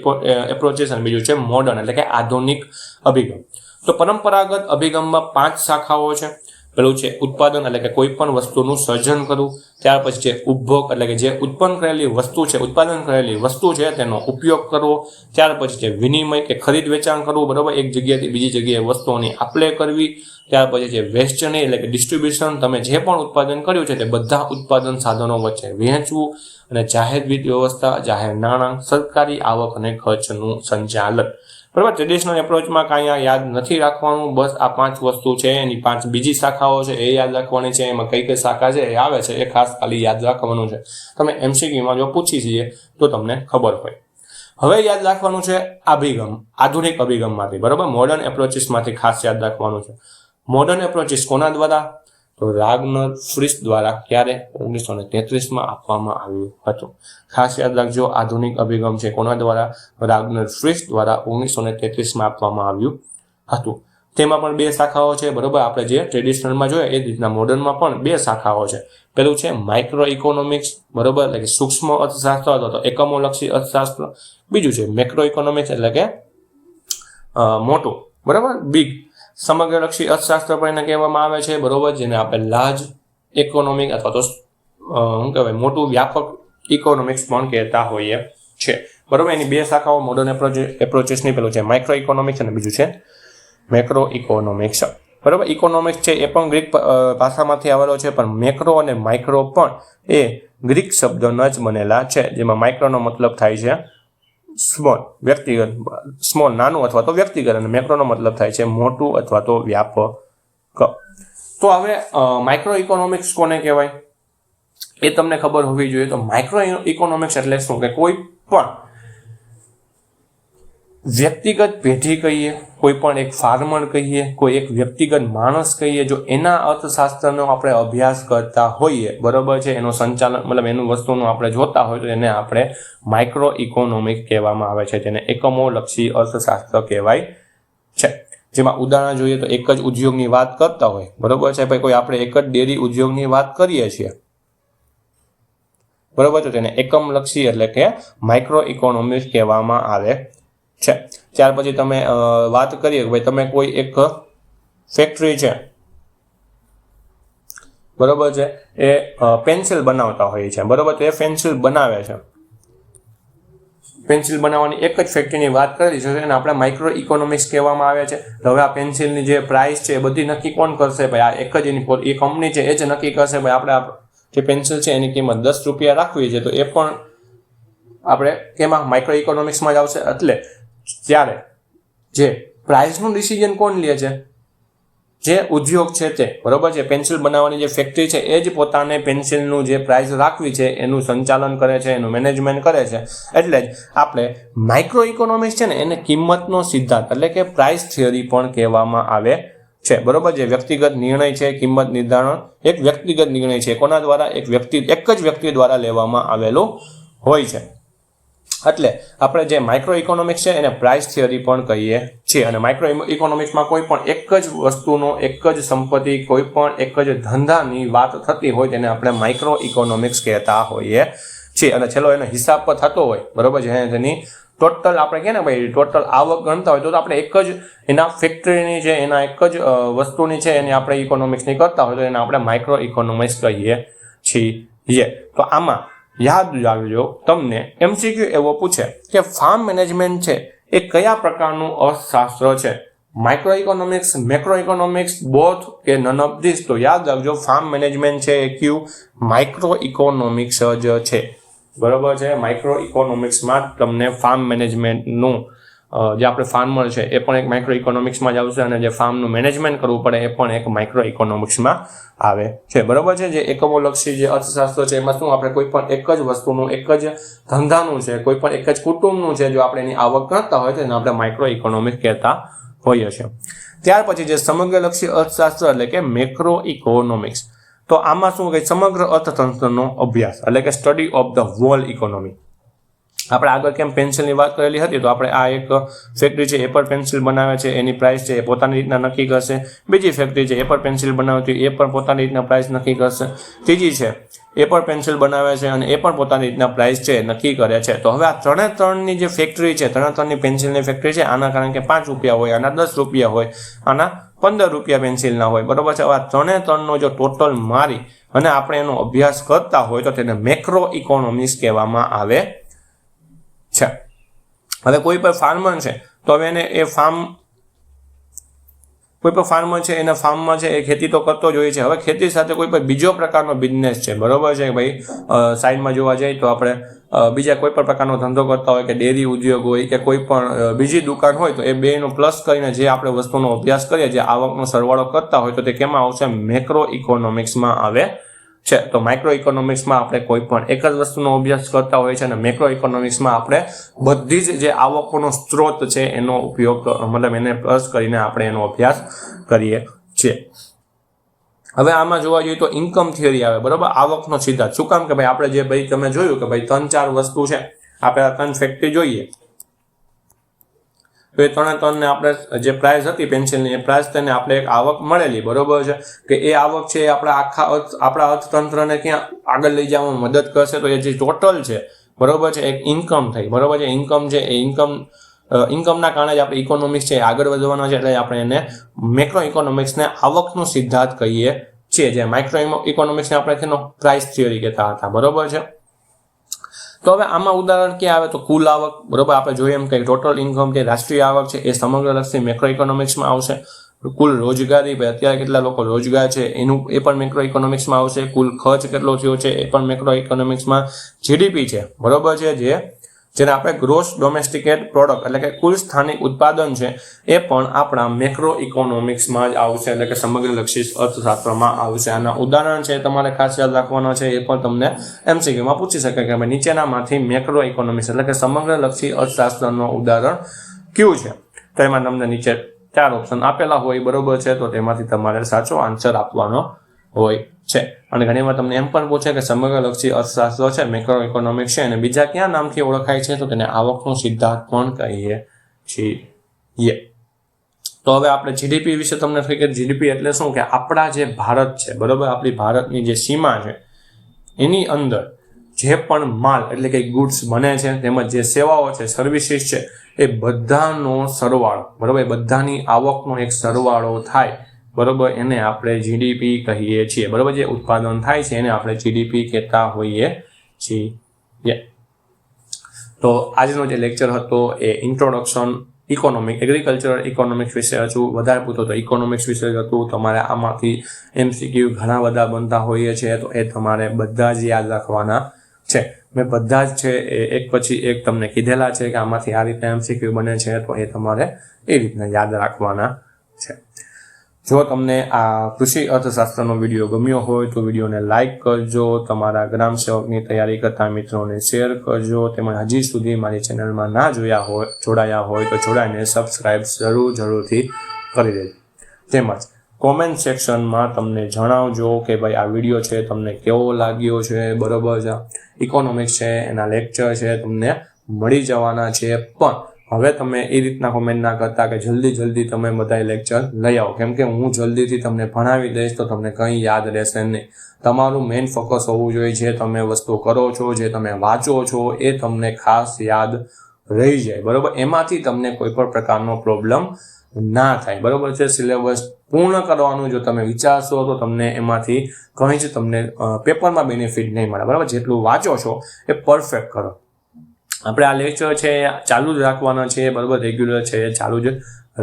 એપ્રોચીસ અને બીજું છે મોડર્ન એટલે કે આધુનિક અભિગમ. તો પરંપરાગત અભિગમમાં 5 શાખાઓ છે. પેલું છે ઉત્પાદન એટલે કે કોઈ પણ વસ્તુનું સર્જન કરવું, ત્યાર પછી છે ઉપભોગ એટલે કે જે ઉત્પન્ન કરેલી વસ્તુ છે, ઉત્પાદન કરેલી વસ્તુ છે તેનો ઉપયોગ કરવો, ત્યાર પછી છે વિનિમય કે ખરીદ વેચાણ કરવું, બરાબર, એક જગ્યાએથી બીજી જગ્યાએ વસ્તુઓની આપ-લે કરવી, ત્યાર પછી છે વેચણી એટલે કે ડિસ્ટ્રીબ્યુશન, તમે જે પણ ઉત્પાદન કર્યું છે તે બધા ઉત્પાદન સાધનો વચ્ચે વહેંચવું, અને જાહેર વિત્ત વ્યવસ્થા, જાહેર નાણાં, સરકારી આવક અને ખર્ચનું સંચાલન, બરાબર. ટ્રેડિશનલ એપ્રોચમાં કાંઈ યાદ નથી રાખવાનું, બસ આ 5 વસ્તુ છે, એની 5 બીજી શાખાઓ છે એ યાદ રાખવાની છે, એમાં કઈ કઈ શાખા છે એ આવે છે એ ખાસ ખાલી યાદ રાખવાનું છે. તમે MCQમાં જો પૂછી છીએ તો તમને ખબર હોય. હવે યાદ રાખવાનું છે અભિગમ, આધુનિક અભિગમમાંથી, બરાબર, મોડર્ન એપ્રોચીસમાંથી ખાસ યાદ રાખવાનું છે. મોડર્ન એપ્રોચીસ કોના દ્વારા? તો રાગ્નર ફ્રિશ દ્વારા. ક્યારે? 1933માં આપવામાં આવ્યું હતું. ખાસ યાદ રાખજો, આધુનિક અભિગમ છે કોના દ્વારા? રાગ્નર ફ્રિશ દ્વારા 1933માં આપવામાં આવ્યું હતું. તેમાં પણ 2 શાખાઓ છે, બરોબર. આપણે જે ટ્રેડિશનલમાં જોઈએ એ રીતના મોડર્નમાં પણ 2 શાખાઓ છે. પેલું છે માઇક્રો ઇકોનોમિક્સ, બરોબર, એટલે કે સૂક્ષ્મ અર્થશાસ્ત્ર અથવા તો એકમોલક્ષી અર્થશાસ્ત્ર. બીજું છે મેક્રો ઇકોનોમિક્સ એટલે કે મોટું, બરાબર, બિગ. સમગ્રલક્ષી અર્થશાસ્ત્ર પણ એને કહેવામાં આવે છે, બરોબર, જેને આપણે લાર્જ ઇકોનોમિક અથવા તો શું કહેવાય મોટું વ્યાપક ઇકોનોમિક્સ પણ કહેતા હોઈએ છે, બરોબર. એની 2 શાખાઓ મોડર્ન એપ્રોચીસની, પેલું છે માઇક્રો ઇકોનોમિક્સ અને બીજું છે મેક્રો ઇકોનોમિક્સ, બરોબર. ઇકોનોમિક્સ છે એ પણ ગ્રીક ભાષામાંથી આવેલો છે, પણ મેક્રો અને માઇક્રો પણ એ ગ્રીક શબ્દોના જ બનેલા છે, જેમાં માઇક્રોનો મતલબ થાય છે સ્મોલ, વ્યક્તિગત, સ્મોલ નાનું અથવા તો વ્યક્તિગત, અને મેક્રોનો મતલબ થાય છે મોટું અથવા તો વ્યાપક. તો હવે માઇક્રો ઇકોનોમિક્સ કોને કહેવાય એ તમને ખબર હોવી જોઈએ. તો માઇક્રો ઇકોનોમિક્સ એટલે શું? કે કોઈ પણ વ્યક્તિગત પેઢી કહીએ, કોઈ પણ એક ફાર્મર કહીએ, કોઈ એક વ્યક્તિગત માણસ કહીએ, જો એના અર્થશાસ્ત્રનો આપણે અભ્યાસ કરતા હોઈએ, બરોબર છે, એનું સંચાલન મતલબ એનું વસ્તુનું આપણે જોતા હોય તો એને આપણે માઇક્રો ઇકોનોમિક્સ કહેવામાં આવે છે, જેને એકમોલક્ષી અર્થશાસ્ત્ર કહેવાય છે. જેમાં ઉદાહરણ જોઈએ તો એક જ ઉદ્યોગની વાત કરતા હોય, બરોબર છે, ભાઈ કોઈ આપણે એક જ ડેરી ઉદ્યોગની વાત કરીએ છીએ, બરોબર, તો તેને એકમલક્ષી એટલે કે માઇક્રો ઇકોનોમિક્સ કહેવામાં આવે છે. ત્યાર પછી તમે વાત કરીએ કે ભાઈ તમે કોઈ એક ફેક્ટરી છે, બરોબર છે, એ પેન્સિલ બનાવતા હોય છે, બરોબર, તો એ પેન્સિલ બનાવે છે, પેન્સિલ બનાવવાની એક જ ફેક્ટરીની વાત કરી છે, એને આપણે માઇક્રો ઇકોનોમિક્સ કહેવામાં આવે છે. હવે આ પેન્સિલની જે પ્રાઇસ છે એ બધી નક્કી કોણ કરશે? ભાઈ આ એક જ એની એ કંપની છે એ જ નક્કી કરશે. ભાઈ આપણે જે પેન્સિલ છે એની કિંમત 10 રૂપિયા રાખવી છે, તો એ પણ આપણે કેમાં? માઇક્રો ઇકોનોમિક્સમાં જ આવશે. એટલે ત્યારે જે પ્રાઇસનું ડિસિઝન કોણ લે છે? જે ઉદ્યોગ છે તે, બરોબર છે, પેન્સિલ બનાવવાની જે ફેક્ટરી છે એ જ પોતાને પેન્સિલનું જે પ્રાઇસ રાખવી છે એનું સંચાલન કરે છે, એનું મેનેજમેન્ટ કરે છે. એટલે જ આપણે માઇક્રો ઇકોનોમિક્સ છે ને એને કિંમતનો સિદ્ધાંત એટલે કે પ્રાઇસ થિયરી પણ કહેવામાં આવે છે, બરોબર. જે વ્યક્તિગત નિર્ણય છે, કિંમત નિર્ધારણ એક વ્યક્તિગત નિર્ણય છે, કોના દ્વારા? એક જ વ્યક્તિ દ્વારા લેવામાં આવેલું હોય છે. એટલે આપણે જે માઇક્રો ઇકોનોમિક્સ છે એને પ્રાઇસ થિયરી પણ કહીએ છીએ. અને માઇક્રો ઇકોનોમિક્સમાં કોઈ પણ એક જ વસ્તુનો, એક જ સંપત્તિ, કોઈ પણ એક જ ધંધાની વાત થતી હોય તેને આપણે માઇક્રો ઇકોનોમિક્સ કહેતા હોઈએ છીએ. અને છેલ્લો એનો હિસાબ પર થતો હોય, બરોબર છે, તેની ટોટલ આપણે કહે ને ભાઈ ટોટલ આવક ગણતા હોય તો આપણે એક જ એના ફેક્ટરીની છે, એના એક જ વસ્તુની છે એની આપણે ઇકોનોમિક્સની કરતા હોય તો એને આપણે માઇક્રો ઇકોનોમિક્સ કહીએ છીએ. તો આમાં યાદ રાખજો, તમને MCQ એવો પૂછે કે ફાર્મ મેનેજમેન્ટ છે એ કયા પ્રકારનું અર્થશાસ્ત્ર છે? Micro economics, macro economics, both કે નન ઓફ ધીસ? તો યાદ રાખજો ફાર્મ મેનેજમેન્ટ છે એ કયું? માઇક્રો ઇકોનોમિક્સ જ છે, બરોબર છે. માઇક્રો ઇકોનોમિક્સમાં તમને ફાર્મ મેનેજમેન્ટનું જે આપણે ફાર્મર છે એ પણ એક માઇક્રો ઇકોનોમિક્સમાં જ આવશે, અને જે ફાર્મનું મેનેજમેન્ટ કરવું પડે એ પણ એક માઇક્રો ઇકોનોમિક્સમાં આવે છે, બરોબર છે. જે એકમોલક્ષી જે અર્થશાસ્ત્ર છે એમાં શું આપણે કોઈ પણ એક જ વસ્તુનું, એક જ ધંધાનું છે, કોઈ પણ એક જ કુટુંબનું છે, જો આપણે એની આવક ગણતા હોય તો એને આપણે માઇક્રો ઇકોનોમિક્સ કહેતા હોઈએ છીએ. ત્યાર પછી જે સમગ્રલક્ષી અર્થશાસ્ત્ર એટલે કે મેક્રો ઇકોનોમિક્સ, તો આમાં શું કે સમગ્ર અર્થતંત્રનો અભ્યાસ એટલે કે study of the whole economy. આપણે આગળ કેમ પેન્સિલની વાત કરેલી હતી, તો આપણે આ એક ફેક્ટરી છે એ પણ પેન્સિલ બનાવે છે, એની પ્રાઇસ છે એ પોતાની રીતના નક્કી કરશે. બીજી ફેક્ટરી છે એ પણ પેન્સિલ બનાવે છે, એ પણ પોતાની રીતના પ્રાઇસ નક્કી કરશે. ત્રીજી છે એ પણ પેન્સિલ બનાવે છે અને એ પણ પોતાની રીતના પ્રાઇસ છે નક્કી કરે છે. તો હવે આ ત્રણની જે ફેક્ટરી છે, ત્રણની પેન્સિલની ફેક્ટરી છે, આના કારણ કે 5 રૂપિયા હોય, આના 10 રૂપિયા હોય, આના ₹15 પેન્સિલના હોય, બરોબર છે. હવે આ 3 જો ટોટલ મારી અને આપણે એનો અભ્યાસ કરતા હોય તો તેને મેક્રો ઇકોનોમિક્સ કહેવામાં આવે છે. હવે કોઈ પણ ફાર્મર છે તો હવે એને એ કોઈ પણ ફાર્મર છે એના ફાર્મમાં છે એ ખેતી તો કરતો જ હોય છે. હવે ખેતી સાથે કોઈ પણ બીજો પ્રકારનો બિઝનેસ છે, બરોબર છે ભાઈ, સાઈડમાં જોવા જઈએ તો આપણે બીજા કોઈ પણ પ્રકારનો ધંધો કરતા હોય કે ડેરી ઉદ્યોગ હોય કે કોઈ પણ બીજી દુકાન હોય તો એ બેનો પ્લસ કરીને જે આપણે વસ્તુનો અભ્યાસ કરીએ, જે આવકનો સરવાળો કરતા હોય તો તે કેમાં આવશે? મેક્રો ઇકોનોમિક્સમાં આવે છે. તો માઇક્રો ઇકોનોમિક્સમાં આપણે કોઈ પણ એક જ વસ્તુનો અભ્યાસ કરતા હોય છે અને મેક્રો ઇકોનોમિક્સમાં આપણે બધી જ જે આવકોનો સ્ત્રોત છે એનો ઉપયોગ, મતલબ એને પ્લસ કરીને આપણે એનો અભ્યાસ કરીએ છીએ. હવે આમાં જોવા જઈએ તો ઇન્કમ થિયરી આવે, બરોબર, આવકનો સિદ્ધાંત. શું કામ કે ભાઈ આપણે જે ભાઈ તમે જોયું કે ભાઈ 3-4 વસ્તુ છે, આપણે આ 3 ફેક્ટરી જોઈએ તો એ 3 ને આપણે જે પ્રાઇસ હતી પેન્સિલની, એ પ્રાઇસ તેને આપણે એક આવક મળેલી, બરોબર છે, કે એ આવક છે એ આપણા અર્થતંત્રને ક્યાં આગળ લઈ જવામાં મદદ કરશે. તો એ જે ટોટલ છે, બરોબર છે, એક ઇન્કમ થઈ, બરોબર છે. ઇન્કમ છે એ ઇન્કમના કારણે જ આપણે ઇકોનોમિક્સ છે આગળ વધવાના છે, એટલે આપણે એને મેક્રો ઇકોનોમિક્સને આવકનો સિદ્ધાંત કહીએ છીએ. જે માઇક્રો ઇકોનોમિક્સને આપણે તેનો પ્રાઇસ થિયરી કહેતા હતા, બરોબર છે. તો હવે આમાં ઉદાહરણ ક્યાં આવે તો કુલ આવક, બરોબર. આપણે જોઈએ એમ કે ટોટલ ઇન્કમ જે રાષ્ટ્રીય આવક છે એ સમગ્ર લક્ષી મેક્રો ઇકોનોમિક્સમાં આવશે. કુલ રોજગારી, ભાઈ અત્યારે કેટલા લોકો રોજગાર છે એ પણ મેક્રો ઇકોનોમિક્સમાં આવશે. કુલ ખર્ચ કેટલો થયો છે એ પણ મેક્રો ઇકોનોમિક્સમાં. જીડીપી છે, બરોબર છે, જેને આપણે ગ્રોસ ડોમેસ્ટિકેટ પ્રોડક્ટ એટલે કે કુલ સ્થાનિક ઉત્પાદન છે, એ પણ આપણા મેક્રો ઇકોનોમિક્સમાં જ આવશે, એટલે કે સમગ્ર લક્ષી અર્થશાસ્ત્રમાં આવશે. આના ઉદાહરણ છે તમારે ખાસ યાદ રાખવાના છે, એ પણ તમને MCQમાં પૂછી શકે કે નીચેનામાંથી મેક્રો ઇકોનોમિક્સ એટલે કે સમગ્ર લક્ષી અર્થશાસ્ત્રનો ઉદાહરણ કયું છે? તો એમાં તમને નીચે 4 ઓપ્શન આપેલા હોય, બરોબર છે. તો તેમાંથી તમારે સાચો આન્સર આપવાનો હોય છે. અને ઘણીવાર તમને એમ પણ પૂછે કે સમગ્ર લક્ષી અર્થશાસ્ત્ર છે, મેક્રો ઇકોનોમિક્સ છે, અને બીજા કયા નામથી ઓળખાય છે? તો તેને આવકનો સિદ્ધાંત પણ કહીએ છીએ. તો હવે આપણે જીડીપી વિશે તમને કહી કે જીડીપી એટલે શું? કે આપણા જે ભારત છે, બરોબર, આપણી ભારતની જે સીમા છે એની અંદર જે પણ માલ એટલે કે ગુડ્સ બને છે, તેમજ જે સેવાઓ છે, સર્વિસીસ છે, એ બધાનો સરવાળો, બરોબર, એ બધાની આવકનો એક સરવાળો થાય, બરોબર, એને આપણે જીડીપી કહીએ છીએ. બરોબર, જે ઉત્પાદન થાય છે એને આપણે જીડીપી કહેતા હોઈએ છીએ. તો આજનો જે લેક્ચર હતો એ ઇન્ટ્રોડક્શન એગ્રીકલ્ચરલ ઇકોનોમિક્સ વિશે હતું. વધારે પૂછો તો ઇકોનોમિક્સ વિશે હતું. તમારે આમાંથી MCQ ઘણા બધા બનતા હોઈએ છે, તો એ તમારે બધા જ યાદ રાખવાના છે. મેં બધા જ છે એક પછી એક તમને કીધેલા છે કે આમાંથી આ રીતના MCQ બને છે, તો એ તમારે એ રીતના યાદ રાખવાના છે. જો તમને આ કૃષિ અર્થશાસ્ત્રનો વિડીયો ગમ્યો હોય તો વિડીયોને લાઇક કરજો, તમારા ગ્રામ સેવકની તૈયારી કરતા મિત્રોને શેર કરજો, તેમજ હજી સુધી મારી ચેનલમાં ના જોડાયા હોય તો જોડાઈને સબસ્ક્રાઇબ જરૂરથી કરી દેજો. તેમજ કોમેન્ટ સેક્શનમાં તમને જણાવજો કે ભાઈ આ વિડીયો છે તમને કેવો લાગ્યો છે, બરોબર છે. ઇકોનોમિક્સ છે એના લેક્ચર છે તમને મળી જવાના છે, પણ હવે તમે એ રીતના કોમેન્ટ ના કરતા કે જલ્દી તમે બધા લેક્ચર લઈ આવો, કેમ કે હું જલ્દીથી તમને ભણાવી દઈશ તો તમને કંઈ યાદ રહેશે નહીં. તમારું મેઇન ફોકસ હોવું જોઈએ, જે તમે વસ્તુ કરો છો, જે તમે વાંચો છો, એ તમને ખાસ યાદ રહી જાય, બરોબર. એમાંથી તમને કોઈ પણ પ્રકારનો પ્રોબ્લેમ ના થાય, બરોબર છે. સિલેબસ પૂર્ણ કરવાનું જો તમે વિચારશો તો તમને એમાંથી કંઈ જ તમને પેપરમાં બેનિફિટ નહીં મળે, બરાબર. જેટલું વાંચો છો એ પરફેક્ટ કરો. આપણે આ લેક્ચર છે ચાલુ જ રાખવાના છે, બરોબર, રેગ્યુલર છે, ચાલુ જ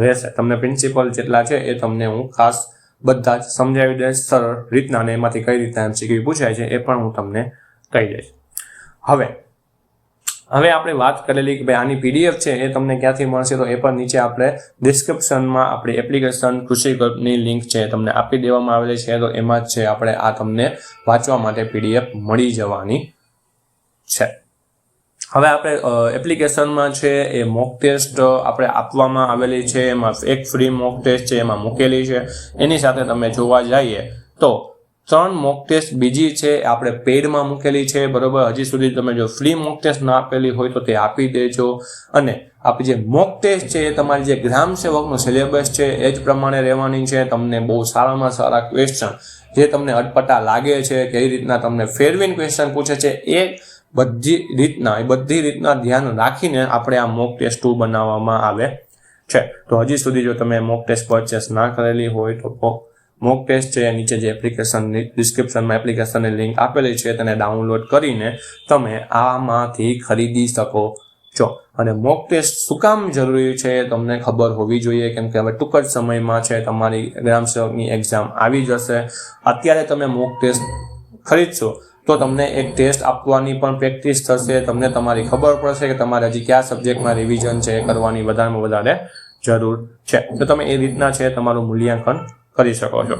રહેશે. તમને પ્રિન્સિપલ જેટલા છે એ તમને હું ખાસ બધા જ સમજાવી દઈશ સરળ રીતના, અને એમાંથી કઈ રીતના MCQ પૂછાય છે એ પણ હું તમને કહી દઈશ. હવે આપણે વાત કરેલી કે ભાઈ આની PDF છે એ તમને ક્યાંથી મળશે, તો એ પણ નીચે આપણે ડિસ્ક્રિપ્શનમાં આપણી એપ્લિકેશન કૃષિ ક્લબની લિંક છે તમને આપી દેવામાં આવેલી છે, તો એમાં જ છે આપણે આ તમને વાંચવા માટે PDF મળી જવાની છે. હવે આપણે એપ્લિકેશનમાં છે એ મોક ટેસ્ટ આપણે આપવામાં આવેલી છે, એમાં એક ફ્રી મોક ટેસ્ટ છે એમાં મૂકેલી છે. એની સાથે તમે જોવા જઈએ તો 3 મોક ટેસ્ટ બીજી છે આપણે પેડમાં મૂકેલી છે, બરોબર. હજી સુધી તમે જો ફ્રી મોક ટેસ્ટ ના આપેલી હોય તો તે આપી દેજો. અને આપણી જે મોક ટેસ્ટ છે એ તમારી જે ગ્રામ સેવકનો સિલેબસ છે એ જ પ્રમાણે રહેવાની છે. તમને બહુ સારામાં સારા ક્વેશ્ચન જે તમને અટપટા લાગે છે, કઈ રીતના તમને ફેરવીને ક્વેશ્ચન પૂછે છે, એ બધી રીતના ધ્યાન રાખીને આપણે આ મોક ટેસ્ટ બનાવવામાં આવે છે. તો હજી સુધી જો તમે મોક ટેસ્ટ પરચેસ ના કરેલી હોય તો મોક ટેસ્ટ છે નીચે જે એપ્લિકેશન ડિસ્ક્રિપ્શનમાં એપ્લિકેશનની લિંક આપેલી છે તેને ડાઉનલોડ કરીને તમે આમાંથી ખરીદી શકો છો. અને મોક ટેસ્ટ શું કામ જરૂરી છે તમને ખબર હોવી જોઈએ, કેમ કે હવે ટૂંક જ સમયમાં છે તમારી ગ્રામ સેવકની એક્ઝામ આવી જશે. અત્યારે તમે મોક ટેસ્ટ ખરીદશો તો તમને એક ટેસ્ટ આપવાની પણ પ્રેક્ટિસ થશે, તમને તમારી ખબર પડશે કે તમારે હજી કયા સબ્જેક્ટમાં રિવિઝન છે કરવાની વધારેમાં વધારે જરૂર છે. તો તમે એ રીતના છે તમારું મૂલ્યાંકન કરી શકો છો.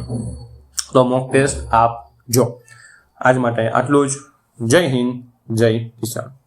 તો મોક ટેસ્ટ આપજો. આજ માટે આટલું જ. જય હિન્દ, જય કિસાન.